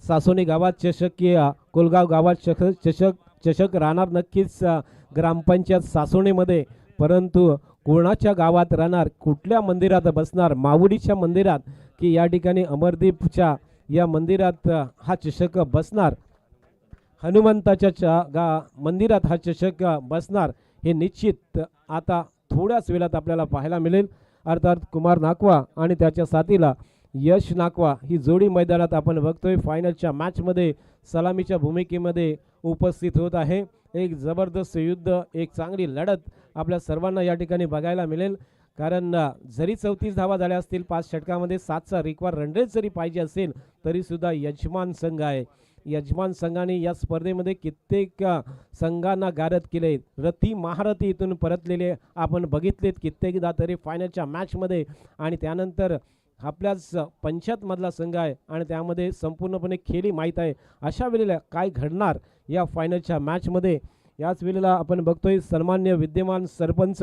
सासोनी गावात चषक की कोलगाव गावात चषक? चषक राहणार नक्कीच ग्रामपंचायत सासोणेमध्ये, परंतु कोणाच्या गावात राहणार, कुठल्या मंदिरात बसणार, माऊलीच्या मंदिरात की या ठिकाणी अमरदीपच्या या मंदिरात हा चषक बसणार, हनुमंताच्या मंदिरात हा चषक बसणार, हे निश्चित आता थोड्याच वेळात आपल्याला पाहायला मिळेल. अर्थात कुमार नाकवा आणि त्याच्या साथीला यश नाकवा ही जोडी मैदानात आपण बघतोय फायनलच्या मॅचमध्ये सलामीच्या भूमिकेमध्ये उपस्थित होत आहे. एक जबरदस्त युद्ध, एक चांगली लढत आपल्या सर्वांना या ठिकाणी बघायला मिळेल. कारण जरी 34 धावा झाल्या असतील 5 षटकामध्ये, 7चा रिक्वायर रन रेट जरी पाहिजे असेल तरी सुद्धा यजमान संघ आहे. यजमान संघाने या स्पर्धेमध्ये कित्येक संघांना गारद केले, रथी महारथी इथून परतलेले आपण बघितलेत कित्येकदा तरी फायनलच्या मॅचमध्ये. आणि त्यानंतर आपल्याच पंचायतमधला संघ आहे आणि त्यामध्ये संपूर्णपणे खेळी माहीत आहे. अशा वेळेला काय घडणार या फायनलच्या मॅचमध्ये, याच वेळेला आपण बघतोय सन्मान्य विद्यमान सरपंच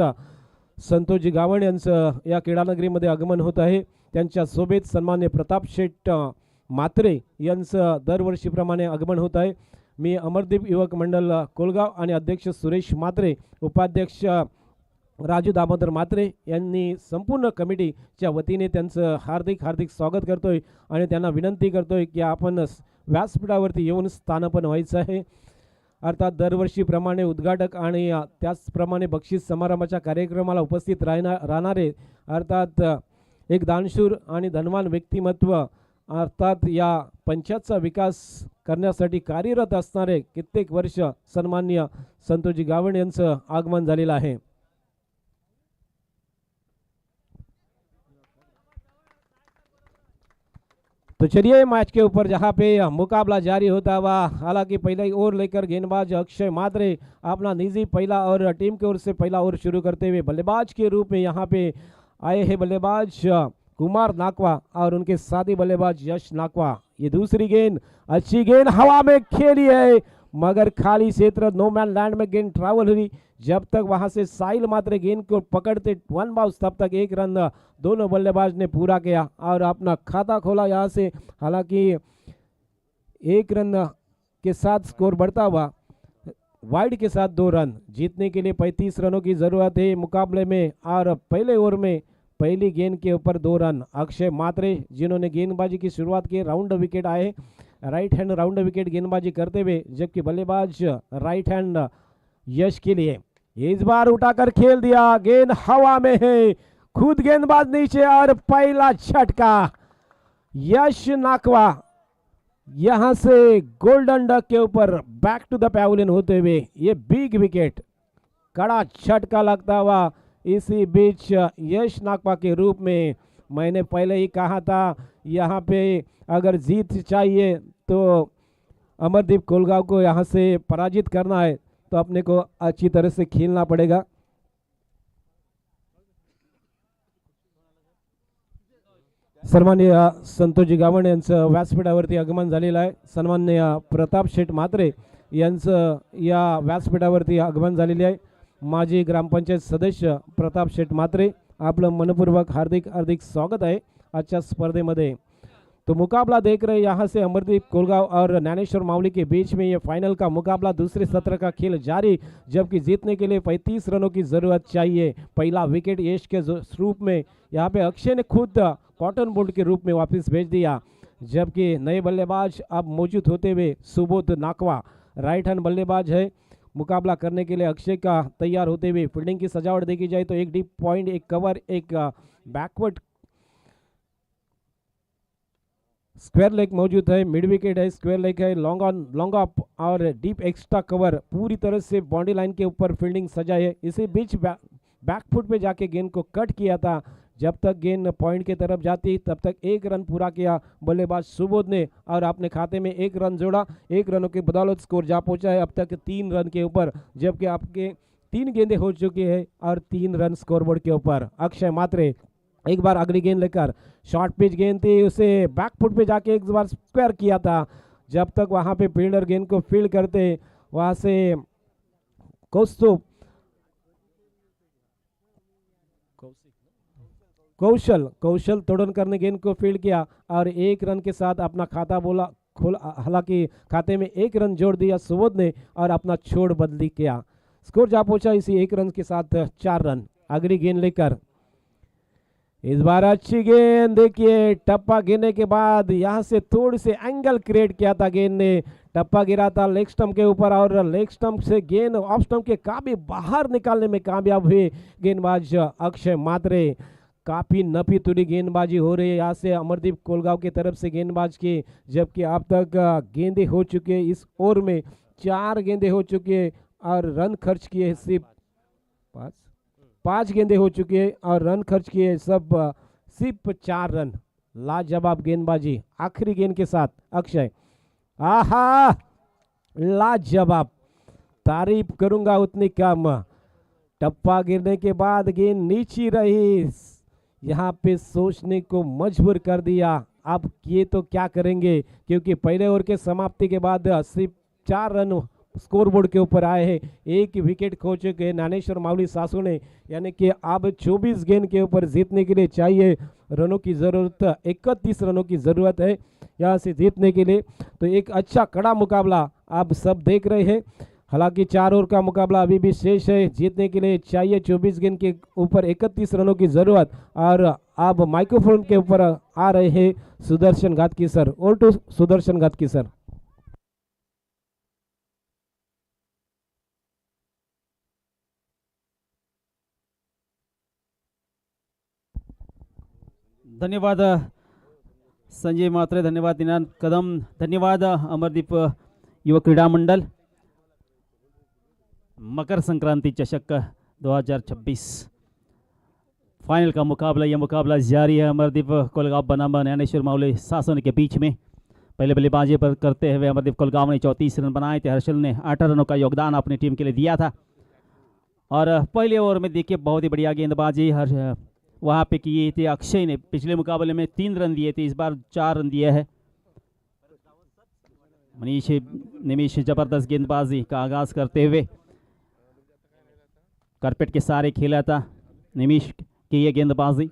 संतोषजी गावण यांचं या क्रीडानगरीमध्ये आगमन होत आहे. त्यांच्या सोबत सन्मान्य प्रताप शेठ म्हात्रे यांचं दरवर्षीप्रमाणे आगमन होत आहे. मी अमरदीप युवक मंडळ कोलगाव आणि अध्यक्ष सुरेश म्हात्रे, उपाध्यक्ष राजू दामोदर म्हात्रे यांनी संपूर्ण कमिटीच्या वतीने त्यांचं हार्दिक हार्दिक स्वागत करतोय आणि त्यांना विनंती करतोय की आपण व्यासपीठावरती येऊन स्थानापन्न व्हायचं आहे. अर्थात दरवर्षीप्रमाणे उद्घाटक आणि त्याचप्रमाणे बक्षीस समारंभाच्या कार्यक्रमाला उपस्थित राहणारे अर्थात एक दानशूर आणि धनवान व्यक्तिमत्व, अर्थात या पंचायतचा विकास करण्यासाठी कार्यरत असणारे कित्येक वर्ष सन्माननीय संतोषजी गावण यांचं आगमन झालेलं आहे. तो चलिए मैच के ऊपर जहां पे मुकाबला जारी होता हुआ, हालांकि पहले ओवर लेकर गेंदबाज अक्षय मात्रे अपना निजी पहला और टीम की ओर से पहला ओवर शुरू करते हुए बल्लेबाज के रूप में यहां पे आए हैं बल्लेबाज कुमार नाकवा और उनके साथी बल्लेबाज यश नाकवा। ये दूसरी गेंद, अच्छी गेंद हवा में खेली है मगर खाली क्षेत्र नो मैन लैंड में गेंद ट्रैवल हुई। जब तक वहां से साहिल मात्रे गेंद को पकड़ते 1 बाउंस, तब तक 1 रन दोनों बल्लेबाज ने पूरा किया और अपना खाता खोला यहां से। हालांकि 1 रन के साथ स्कोर बढ़ता हुआ, वाइड के साथ 2 रन, जीतने के लिए 35 रनों की जरूरत है मुकाबले में। और पहले ओवर में पहली गेंद के ऊपर 2 रन अक्षय मात्रे जिन्होंने गेंदबाजी की शुरुआत की, राउंड विकेट आए, राइट हैंड राउंड विकेट गेंदबाजी करते हुए, जबकि बल्लेबाज राइट हैंड यश के लिए इस बार उठाकर खेल दिया, गेंद हवा में है, खुद गेंदबाज नीचे और पहला झटका यश नाकवा यहां से गोल्डन डक के ऊपर बैक टू द पैवेलियन होते हुए ये बिग विकेट, कड़ा झटका लगता हुआ। इसी बीच यश नाकवा के रूप में मैंने पहले ही कहा था यहाँ पे अगर जीत चाहिए तो अमरदीप कोलगांव को यहाँ से पराजित करना है तो अपने को अच्छी तरह से खेलना पड़ेगा। सन्माननीय संतोषजी गावण यांचं व्यासपीठावरती आगमन झालेलं आहे। सन्माननीय प्रताप शेठ म्हात्रे यांचं या व्यासपीठावरती आगमन झालेले आहे। माजी ग्रामपंचायत सदस्य प्रताप शेठ म्हात्रे, आपलं मनपूर्वक हार्दिक हार्दिक स्वागत है आजच्या स्पर्धेमध्ये। तो मुकाबला देख रहे यहाँ से अमरदीप कोलगांव और ज्ञानेश्वर मावली के बीच में ये फाइनल का मुकाबला, दूसरे सत्र का खेल जारी, जबकि जीतने के लिए 35 रनों की जरूरत चाहिए। पहला विकेट यश के रूप में यहाँ पे अक्षय ने खुद कॉटन बोल्ट के रूप में वापस भेज दिया, जबकि नए बल्लेबाज अब मौजूद होते हुए सुबोध नाकवा राइट हैंड बल्लेबाज है। मुकाबला करने के लिए अक्षय का तैयार होते हुए फील्डिंग की सजावट देखी जाए तो एक डीप पॉइंट, एक कवर, एक बैकवर्ड स्क्वायर लेग मौजूद है, मिड विकेट है, स्क्वायर लेग है, लॉन्ग ऑन लॉन्ग अप और डीप एक्स्ट्रा कवर, पूरी तरह से बाउंड्री लाइन के ऊपर फील्डिंग सजाई है। इसी बीच बैकफुट पे जाके गेंद को कट किया था, जब तक गेंद पॉइंट की तरफ जाती तब तक 1 रन पूरा किया बल्लेबाज सुबोध ने और अपने खाते में 1 रन जोड़ा। 1 रनों के बदौलत स्कोर जा पहुंचा है अब तक 3 रन के ऊपर, जबकि आपके 3 गेंदें हो चुकी है और 3 रन स्कोरबोर्ड के ऊपर। अक्षय मात्रे एक बार अगली गेंद लेकर, शॉर्ट पिच गेंद थी, उसे बैकफुट पे जाके एक बार स्क्वायर किया था, जब तक वहां पे फील्डर गेंद को फील्ड करते वहां से कौशल तोड़न करने गेंद को फील्ड किया और 1 रन के साथ अपना खाता हालांकि खाते में 1 रन जोड़ दिया सुबोध ने और अपना छोड़ बदली किया। स्कोर जा पहुंचा इसी 1 रन के साथ 4 रन। अगली गेंद लेकर इस बार अच्छी गेंद, देखिए टप्पा गिरने के बाद यहां से थोड़ी से एंगल क्रिएट किया था गेंद ने, टप्पा गिरा था लेग स्टंप के ऊपर और लेग स्टंप से गेंद ऑफ स्टंप के काफी बाहर निकालने में कामयाब हुए गेंदबाज अक्षय मात्रे। काफी नफी तुड़ी गेंदबाजी हो रही है यहाँ से अमरदीप कोलगांव की तरफ से गेंदबाज की, जबकि अब तक गेंदें हो चुके हैं इस ओवर में 4 गेंदें हो चुकी है और रन खर्च किए सिर्फ 5 गेंदें हो चुकी है और रन खर्च किए सब सिर्फ 4 रन। लाजवाब गेंदबाजी आखिरी गेंद के साथ अक्षय, आहा लाजवाब, तारीफ करूंगा उतनी कम। टप्पा गिरने के बाद गेंद नीचे रही, यहाँ पे सोचने को मजबूर कर दिया अब ये तो क्या करेंगे, क्योंकि पहले ओवर के समाप्ति के बाद सिर्फ 4 रन स्कोरबोर्ड के ऊपर आए हैं। 1 विकेट खो चुके ज्ञानेश्वर मावली सासू ने, यानी कि अब 24 गेंद के ऊपर जीतने के लिए चाहिए रनों की जरूरत, 31 रनों की जरूरत है यहाँ से जीतने के लिए। तो एक अच्छा कड़ा मुकाबला आप सब देख रहे हैं। हालांकि 4 ओवर का मुकाबला अभी भी शेष है, जीतने के लिए चाहिए 24 गेंद के ऊपर 31 रनों की जरूरत। और अब माइक्रोफोन के ऊपर आ रहे हैं सुदर्शन घातकी सर। और टू सुदर्शन घातकी सर। धन्यवाद संजय मात्रे, धन्यवाद दिनांत कदम, धन्यवाद अमरदीप युवा क्रीडा मंडल। मकर संक्रांति चषक 2026 फाइनल का मुकाबला, यह मुकाबला जारी है अमरदीप कोलगांव बनाम ज्ञानेश्वर मावली सासन के बीच में। पहले बल्लेबाजी पर करते हुए अमरदीप कोलगांव ने 34 रन बनाए थे, हर्षल ने 8 रनों का योगदान अपनी टीम के लिए दिया था। और पहले ओवर में देखिए बहुत ही बढ़िया गेंदबाजी वहाँ पे किए थे अक्षय ने। पिछले मुकाबले में 3 रन दिए थे, इस बार 4 रन दिए हैं। निमिष जबरदस्त गेंदबाजी का आगाज करते हुए कारपेट के सारे खेला था निमिष की ये गेंदबाजी।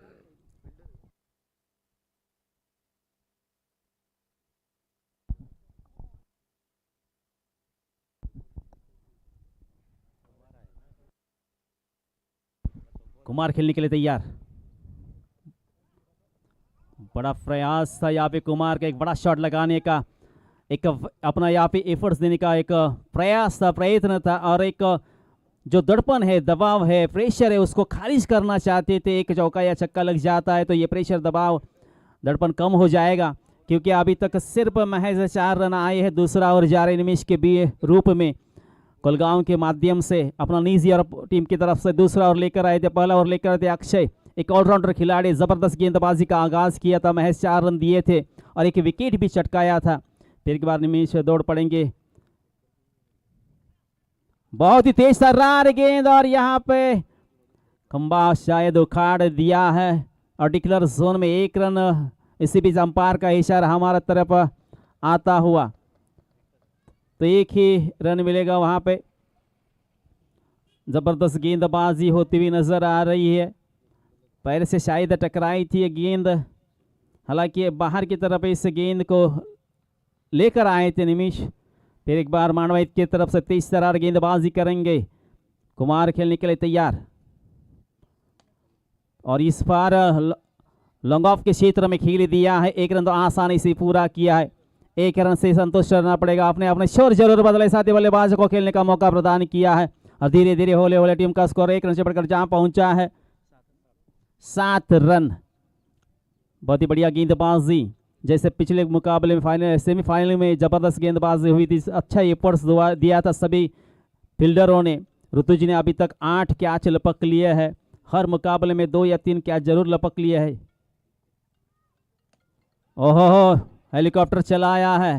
कुमार खेलने के लिए तैयार, बड़ा प्रयास था यहाँ पे कुमार का, एक बड़ा शॉट लगाने का, एक अपना यहाँ पे एफर्ट्स देने का एक प्रयास था, प्रयत्न था। और एक जो दड़पन है, दबाव है, प्रेशर है, उसको खारिज करना चाहते थे। एक चौका या छक्का लग जाता है तो ये प्रेशर, दबाव, दड़पन कम हो जाएगा, क्योंकि अभी तक सिर्फ महज 4 रन आए हैं दूसरा ओवर जा रहे निमिष के भी रूप में। कोलगांव के माध्यम से अपना निजी और टीम की तरफ से दूसरा ओवर लेकर आए थे। पहला ओवर लेकर आए थे अक्षय, एक ऑलराउंडर खिलाड़ी, जबरदस्त गेंदबाजी का आगाज किया था, महज 4 रन दिए थे और एक विकेट भी चटकाया था। फिर एक बार निमिष दौड़ पड़ेंगे, बहुत ही तेज तर्रार गेंद और यहाँ पे खंबा शायद उखाड़ दिया है और डिक्लेयर जोन में 1 रन। इसी बीच अंपायर का इशारा हमारा तरफ आता हुआ, तो 1 ही रन मिलेगा वहां पे। जबरदस्त गेंदबाजी होती हुई नजर आ रही है, पैर से शायद टकराई थी ये गेंद, हालांकि बाहर की तरफ इस गेंद को लेकर आए थे निमिष। फिर एक बार मानवाइत की तरफ से तेज तर्रार गेंदबाजी करेंगे, कुमार खेलने के लिए तैयार। और इस बार लॉन्ग ऑफ के क्षेत्र में खेल दिया है, 1 रन तो आसानी से पूरा किया है। 1 रन से संतुष्ट रहना पड़ेगा, आपने अपने शोर जरूर बदले, साथी बल्लेबाज को खेलने का मौका प्रदान किया है और धीरे धीरे होले होले टीम का स्कोर 1 रन से बढ़कर जहां पहुंचा है 7 रन। बहुत ही बढ़िया गेंदबाजी, जैसे पिछले मुकाबले में फाइनल सेमीफाइनल में जबरदस्त गेंदबाजी हुई थी, अच्छा एफर्ट्स दिया था सभी फील्डरों ने। ऋतु जी ने अभी तक 8 कैच लपक लिए है, हर मुकाबले में 2 या 3 कैच जरूर लपक लिए है। ओहो, हेलीकॉप्टर चलाया है,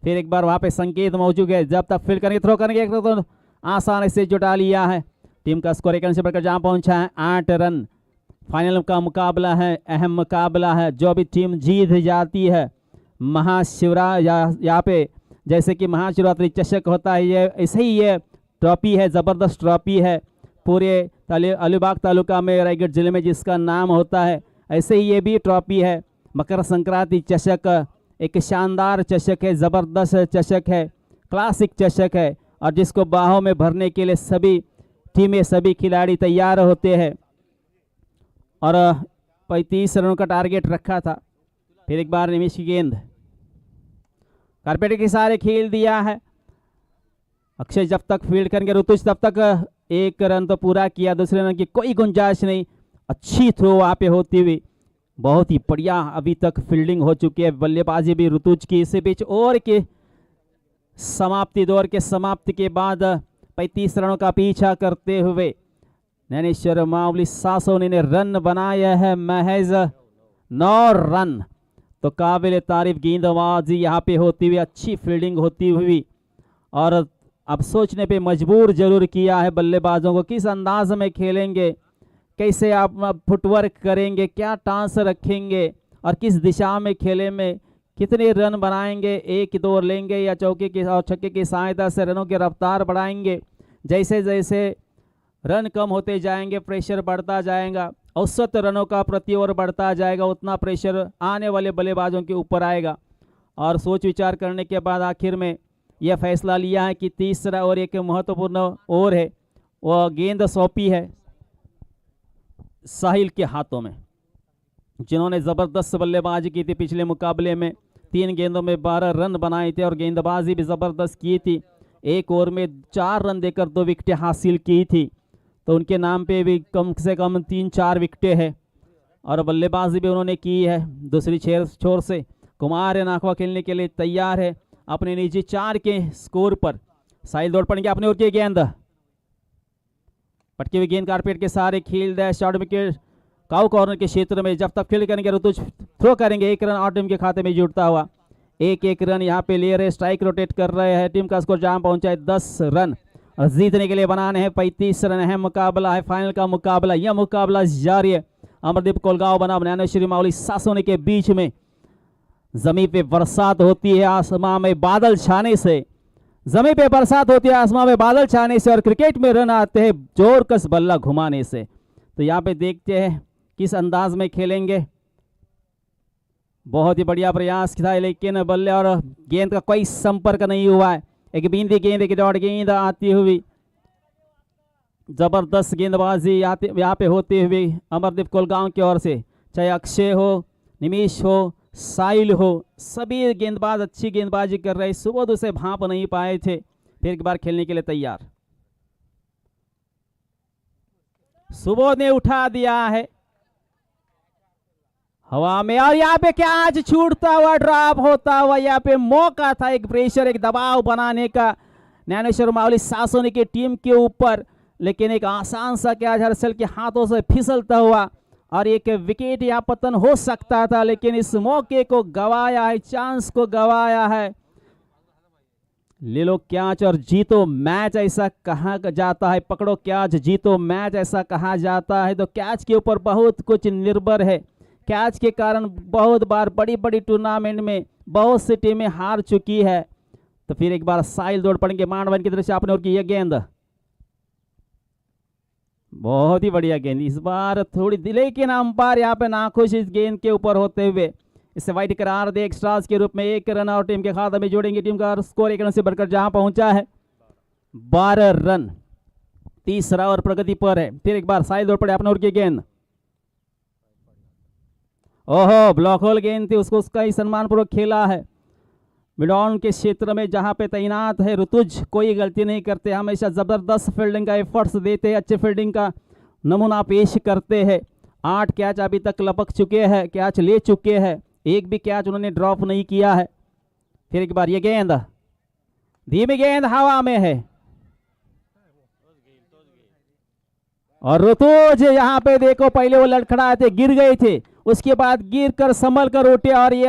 फिर एक बार वहां पे संकेत मौजूद है, जब तक फील्ड करेंगे, थ्रो करेंगे, एक तो आसानी से जुटा लिया है। टीम का स्कोर 1 रन से बढ़कर जहां पहुंचा है 8 रन। फाइनल का मुकाबला है, अहम मुकाबला है, जो भी टीम जीत जाती है महाशिवरात्रि यहाँ पे जैसे कि महाशिवरात्रि चषक होता है, ये ऐसे ही ये ट्रॉफी है, ज़बरदस्त ट्रॉफी है पूरे अलीबाग तालुका में रायगढ़ जिले में जिसका नाम होता है, ऐसे ही ये भी ट्रॉफी है। मकर संक्रांति चषक एक शानदार चषक है, ज़बरदस्त चषक है, क्लासिक चषक है, और जिसको बाहों में भरने के लिए सभी टीमें, सभी खिलाड़ी तैयार होते हैं। और 35 रनों का टारगेट रखा था। फिर एक बार निमिष की गेंद कारपेट के सहारे खेल दिया है। अक्षय जब तक फील्ड करेंगे, ऋतुज तब तक 1 रन तो पूरा किया, दूसरे रन की कोई गुंजाइश नहीं। अच्छी थ्रो वहाँ पे होती हुई, बहुत ही बढ़िया अभी तक फील्डिंग हो चुकी है, बल्लेबाजी भी ऋतुज की। इसी बीच ओवर के समाप्ति, दौर के समाप्ति के बाद 35 रनों का पीछा करते हुए ज्ञानेश्वर मावली सासोनी ने रन बनाया है महज 9 रन। तो काबिल तारीफ गेंदबाजी यहाँ पे होती हुई, अच्छी फील्डिंग होती हुई, और अब सोचने पे मजबूर जरूर किया है बल्लेबाजों को, किस अंदाज में खेलेंगे, कैसे आप फुटवर्क करेंगे, क्या टांस रखेंगे, और किस दिशा में खेले में कितने रन बनाएंगे, 1-2 लेंगे या चौके की और छक्के की सहायता से रनों की रफ्तार बढ़ाएंगे। जैसे जैसे रन कम होते जाएंगे, प्रेशर बढ़ता जाएगा, औसत रनों का प्रति ओवर बढ़ता जाएगा, उतना प्रेशर आने वाले बल्लेबाजों के ऊपर आएगा। और सोच विचार करने के बाद आखिर में यह फैसला लिया है कि तीसरा और एक महत्वपूर्ण ओवर है, वह गेंद सौंपी है साहिल के हाथों में, जिन्होंने ज़बरदस्त बल्लेबाजी की थी पिछले मुकाबले में। 3 गेंदों में 12 रन बनाए थे और गेंदबाजी भी ज़बरदस्त की थी। 1 ओवर में 4 रन देकर 2 विकेटें हासिल की थी, तो उनके नाम पे भी कम से कम 3-4 विकेटें हैं। और बल्लेबाजी भी उन्होंने की है। दूसरी छोर से कुमार नाखवा खेलने के लिए तैयार है अपने निजी 4 के स्कोर पर। साहिल दौड़ पड़ेंगे अपने ओर की गेंद, पटकी हुई गेंद कारपेट के सहारे खेल दे, शॉर्ट विकेट काउ कॉर्नर के क्षेत्र में। जब तक फील्ड करेंगे ऋतुज थ्रो करेंगे, 1 रन और टीम के खाते में जुड़ता हुआ। 1-1 रन यहाँ पे ले रहे, स्ट्राइक रोटेट कर रहे हैं। टीम का स्कोर जहां पहुंचा है 10 रन, और जीतने के लिए बनाने हैं 35 रन है। मुकाबला है फाइनल का मुकाबला, यह मुकाबला जारी है। अमरदीप कोलगांव बनाम ज्ञानेश्वरी मावली सासोनी के बीच में जमीन पे बरसात होती है, आसमां में बादल छाने से, जमीन पे बरसात होती है, आसमां में बादल छाने से, और क्रिकेट में रन आते हैं जोर कस बल्ला घुमाने से। तो यहाँ पे देखते हैं किस अंदाज में खेलेंगे। बहुत ही बढ़िया प्रयास था, लेकिन बल्ले और गेंद का कोई संपर्क नहीं हुआ है। एक बिंदी गेंद, एक डॉट गेंद आती हुई, जबरदस्त गेंदबाजी यहाँ पे होते हुए अमरदीप कोलगांव की ओर से, चाहे अक्षय हो, निमिष हो, साहिल हो, सभी गेंदबाज अच्छी गेंदबाजी कर रहे। सुबोध उसे भांप नहीं पाए थे। फिर एक बार खेलने के लिए तैयार, सुबोध ने उठा दिया है हवा में, और यहाँ पे कैच छूटता हुआ, ड्रॉप होता हुआ। यहाँ पे मौका था एक प्रेशर, एक दबाव बनाने का ज्ञानेश्वर मावली सासोनी की टीम के ऊपर, लेकिन एक आसान सा कैच हर्षल के हाथों से फिसलता हुआ, और एक विकेट या पतन हो सकता था, लेकिन इस मौके को गवाया है, चांस को गवाया है। ले लो कैच और जीतो मैच, ऐसा कहा जाता है। पकड़ो कैच, जीतो मैच, ऐसा कहा जाता है। तो कैच के ऊपर बहुत कुछ निर्भर है। कैच के कारण बहुत बार बड़ी बड़ी टूर्नामेंट में बहुत सी टीमें हार चुकी है। तो फिर एक बार साहिल दौड़ पड़ेंगे मांडवन की तरफ से अपने ओर की यह गेंद, बहुत ही बढ़िया गेंद इस बार, थोड़ी लेकिन अंपायर यहाँ पे नाखुश इस गेंद के ऊपर होते हुए इसे वाइड करार दे एक्स्ट्रास के रूप में। 1 रन और टीम के खाते में जोड़ेंगे। टीम का स्कोर 1 रन से बढ़कर जहां पहुंचा है 12 रन, तीसरा और प्रगति पर है। फिर एक बार साहिल दौड़ पड़े अपने ओर की गेंद, ओहो ब्लॉक होल गेंद थी, उसको उसका ही सम्मानपूर्वक खेला है। मिडॉन के क्षेत्र में जहां पे तैनात है ऋतुज, कोई गलती नहीं करते, हमेशा जबरदस्त फील्डिंग का एफर्ट्स देते हैं, अच्छे फील्डिंग का नमूना पेश करते हैं। 8 कैच अभी तक लपक चुके हैं, कैच ले चुके हैं, एक भी कैच उन्होंने ड्रॉप नहीं किया है। फिर एक बार ये गेंद, धीमी गेंद हवा में है, और ऋतुज यहाँ पे देखो पहले वो लड़खड़ाए थे, गिर गए थे, उसके बाद गिर कर संभल कर उठे और ये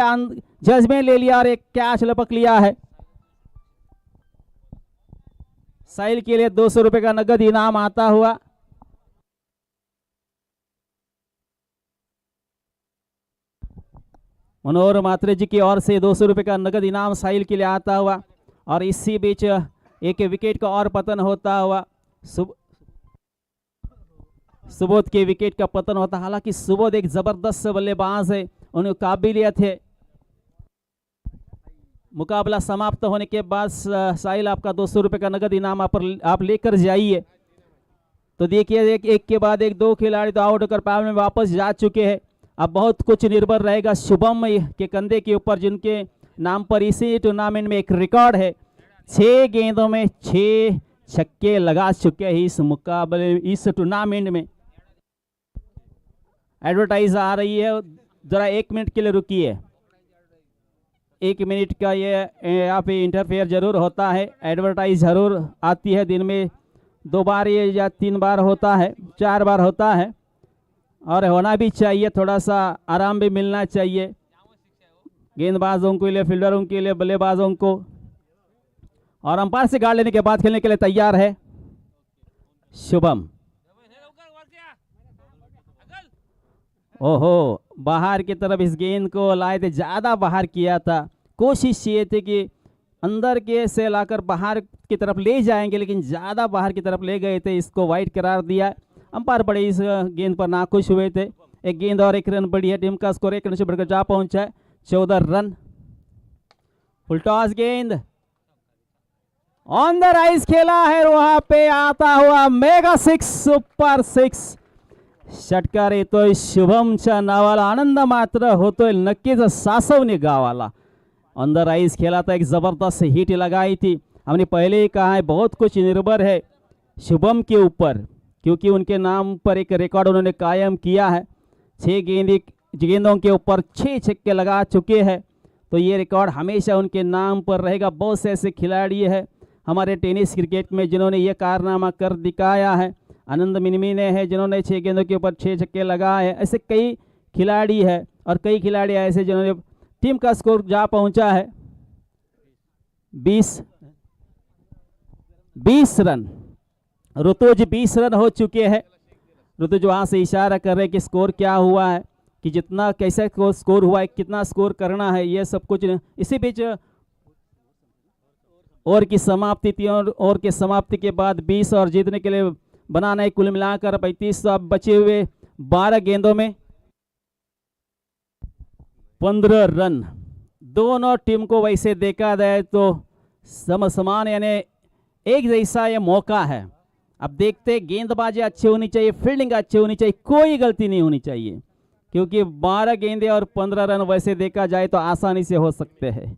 जजमेंट ले लिया और एक कैच लपक लिया है। साहिल के लिए 200 रुपए का नगद इनाम आता हुआ। मनोहर मात्रे जी की ओर से 200 रुपए का नगद इनाम साहिल के लिए आता हुआ, और इसी बीच एक विकेट का और पतन होता हुआ, सुबोध के विकेट का पतन होता। हालांकि सुबोध एक जबरदस्त बल्लेबाज है, उन्हें काबिलियत है, मुकाबला समाप्त होने के बाद साहिल आपका 200 रुपये का नगद इनाम आप लेकर जाइए। तो देखिए एक के बाद एक 2 खिलाड़ी तो आउट होकर पावर में वापस जा चुके हैं। अब बहुत कुछ निर्भर रहेगा शुभम के कंधे के ऊपर, जिनके नाम पर इसी टूर्नामेंट में एक रिकॉर्ड है, 6 गेंदों में 6 छक्के लगा चुके हैं इस मुकाबले, इस टूर्नामेंट में। एडवर्टाइज आ रही है, जरा 1 मिनट के लिए रुकिए। 1 मिनट का ये यहाँ पे इंटरफेयर जरूर होता है, एडवर्टाइज जरूर आती है। दिन में 2 बार ये या 3 बार होता है, 4 बार होता है, और होना भी चाहिए, थोड़ा सा आराम भी मिलना चाहिए गेंदबाजों के लिए, फील्डरों के लिए, बल्लेबाजों को। और अंपायर से गार्ड लेने के बाद खेलने के लिए तैयार है शुभम। ओहो, बाहर की तरफ इस गेंद को लाए थे, ज़्यादा बाहर किया था। कोशिश ये थी कि अंदर के से लाकर बाहर की तरफ ले जाएंगे, लेकिन ज़्यादा बाहर की तरफ ले गए थे, इसको वाइड करार दिया। अंपायर बड़े इस गेंद पर नाखुश हुए थे। 1 गेंद और 1 रन बढ़ी है, टीम का स्कोर 1 रन से बढ़कर जा पहुंचा है 14 रन। फुल टॉस गेंद ऑन द राइज खेला है, वहां पे आता हुआ मेगा 6 सुपर 6 षटकार येतोय शुभमच्या नावाला। आनंद मात्र होतोय नक्कीच सासवणे गावाला। ऑन द राइज खेला था, एक जबरदस्त हिट लगाई थी। हमने पहले ही कहा है बहुत कुछ निर्भर है शुभम के ऊपर, क्योंकि उनके नाम पर एक रिकॉर्ड उन्होंने कायम किया है। 6 गेंदों के ऊपर 6 छक्के लगा चुके हैं, तो ये रिकॉर्ड हमेशा उनके नाम पर रहेगा। बहुत से ऐसे खिलाड़ी हैं हमारे टेनिस क्रिकेट में जिन्होंने ये कारनामा कर दिखाया है। आनंद मिनमिने है जिन्होंने 6 गेंदों के ऊपर 6 छक्के लगाए हैं। ऐसे कई खिलाड़ी हैं, और कई खिलाड़ी ऐसे जिन्होंने टीम का स्कोर जा पहुंचा है 20 रन। ऋतुज 20 रन हो चुके हैं। ऋतुज वहां से इशारा कर रहे हैं कि स्कोर क्या हुआ है, कि जितना कैसे स्कोर हुआ है, कितना स्कोर करना है, ये सब कुछ। इसी बीच ओवर की समाप्ति थी, और ओवर की समाप्ति के बाद 20 और जीतने के लिए बनाना है कुल मिलाकर 35। तो अब बचे हुए 12 गेंदों में 15 रन। दोनों टीम को वैसे देखा जाए तो समान, यानी एक जैसा ये मौका है। अब देखते, गेंदबाजी अच्छी होनी चाहिए, फील्डिंग अच्छी होनी चाहिए, कोई गलती नहीं होनी चाहिए, क्योंकि 12 गेंदे और 15 रन वैसे देखा जाए तो आसानी से हो सकते हैं।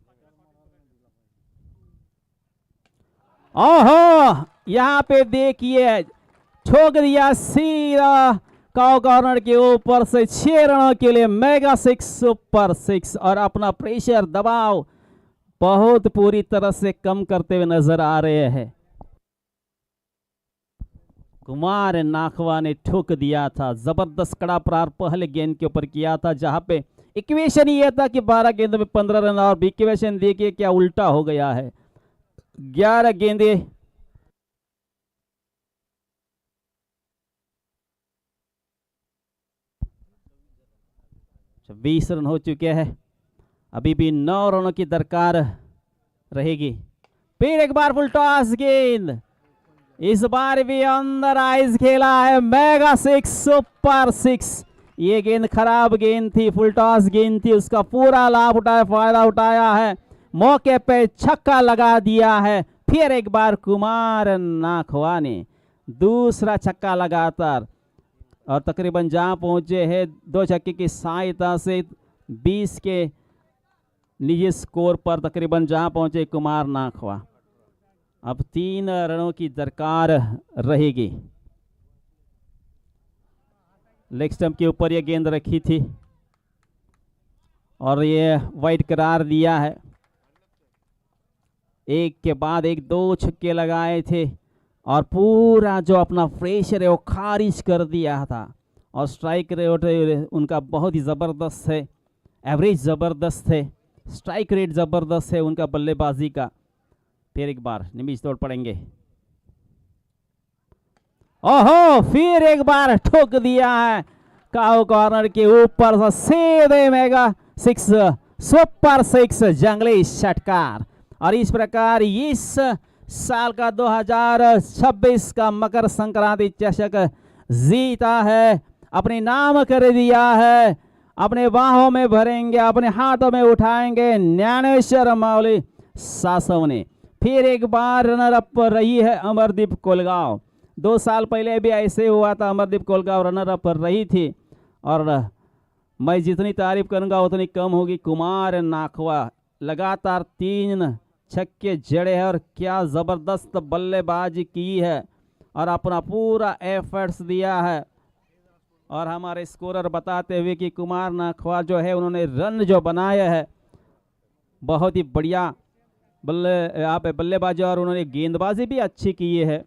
ओहो, यहाँ पे देखिए ठोक दिया सीधा काउ कॉर्नर के ऊपर से 6 रनों के लिए मेगा 6 सुपर 6, और अपना प्रेशर दबाव बहुत पूरी तरह से कम करते हुए नजर आ रहे हैं। कुमार नाखवा ने ठोक दिया था, जबरदस्त कड़ा प्रहार पहले गेंद के ऊपर किया था, जहां पे इक्वेशन ये था कि 12 गेंदों में 15 रन, और इक्वेशन देखिए क्या उल्टा हो गया है। 11 गेंदे 20 रन हो चुके हैं। अभी भी 9 रनों की दरकार रहेगी। फिर एक बार फुल टॉस गेंद, इस बार भी अंदर आइज खेला है मेगा 6 सुपर 6। ये गेंद खराब गेंद थी, फुल टॉस गेंद थी, उसका पूरा लाभ उठाया, फायदा उठाया है, मौके पे छक्का लगा दिया है। फिर एक बार कुमार नाखवा ने दूसरा छक्का लगातार, और तकरीबन जहां पहुंचे हैं 2 छक्के की सहायता से 20 के निजी स्कोर पर तकरीबन जहां पहुंचे कुमार नाखवा। अब 3 रनों की दरकार रहेगी। लेग स्टंप के ऊपर यह गेंद रखी थी, और ये वाइड करार दिया है। एक के बाद एक 2 छक्के लगाए थे, और पूरा जो अपना प्रेशर है वो खारिज कर दिया था। और स्ट्राइक रेट उनका बहुत ही ज़बरदस्त है, एवरेज ज़बरदस्त है, स्ट्राइक रेट ज़बरदस्त है उनका बल्लेबाजी का। फिर एक बार निमिष तोड़ पड़ेंगे। ओहो, फिर एक बार ठोक दिया है काउ कॉर्नर के ऊपर से सीधे मेगा 6 सुपर 6 जंगली षटकार। और इस प्रकार इस साल का 2026 का मकर संक्रांति चषक जीता है, अपने नाम कर दिया है अपने बाहों में भरेंगे, अपने हाथों में उठाएंगे ज्ञानेश्वर मावली सासवने। फिर एक बार रनर अप रही है अमरदीप कोलगांव। 2 साल पहले भी ऐसे हुआ था, अमरदीप कोलगांव रनर अप रही थी। और मैं जितनी तारीफ करूंगा उतनी कम होगी। कुमार नाखवा लगातार 3 छक्के जड़े हैं और क्या ज़बरदस्त बल्लेबाजी की है और अपना पूरा एफर्ट्स दिया है। और हमारे स्कोरर बताते हुए कि कुमार नाखवा जो है उन्होंने रन जो बनाए हैं बहुत ही बढ़िया यहाँ पे बल्लेबाजी, और उन्होंने गेंदबाजी भी अच्छी की है।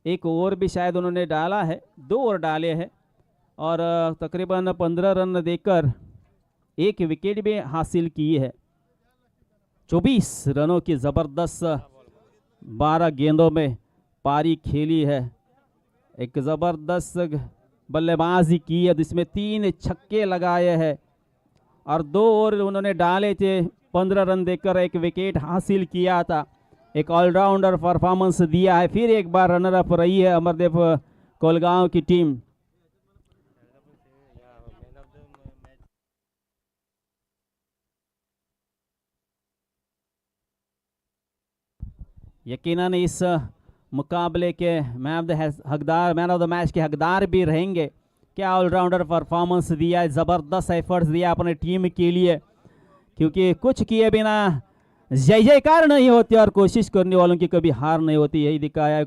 एक ओवर भी शायद उन्होंने डाला है, 2 ओवर डाले हैं और तकरीबन 15 रन देकर 1 विकेट भी हासिल की है। 24 रनों की ज़बरदस्त 12 गेंदों में पारी खेली है। एक ज़बरदस्त बल्लेबाजी की है जिसमें 3 छक्के लगाए हैं और 2 ओवर उन्होंने डाले थे। 15 रन देकर 1 विकेट हासिल किया था। एक ऑलराउंडर परफॉर्मेंस दिया है। फिर एक बार रनर अप रही है अमरदीप कोलगांव की टीम। यकीनन इस मुकाबले के मैन ऑफ द मैच के हकदार भी रहेंगे। क्या ऑलराउंडर परफॉर्मेंस दिया है, ज़बरदस्त एफर्ट्स दिया अपने टीम के लिए, क्योंकि कुछ किए बिना जय जयकार नहीं होती और कोशिश करने वालों की कभी हार नहीं होती, यही दिखाया है।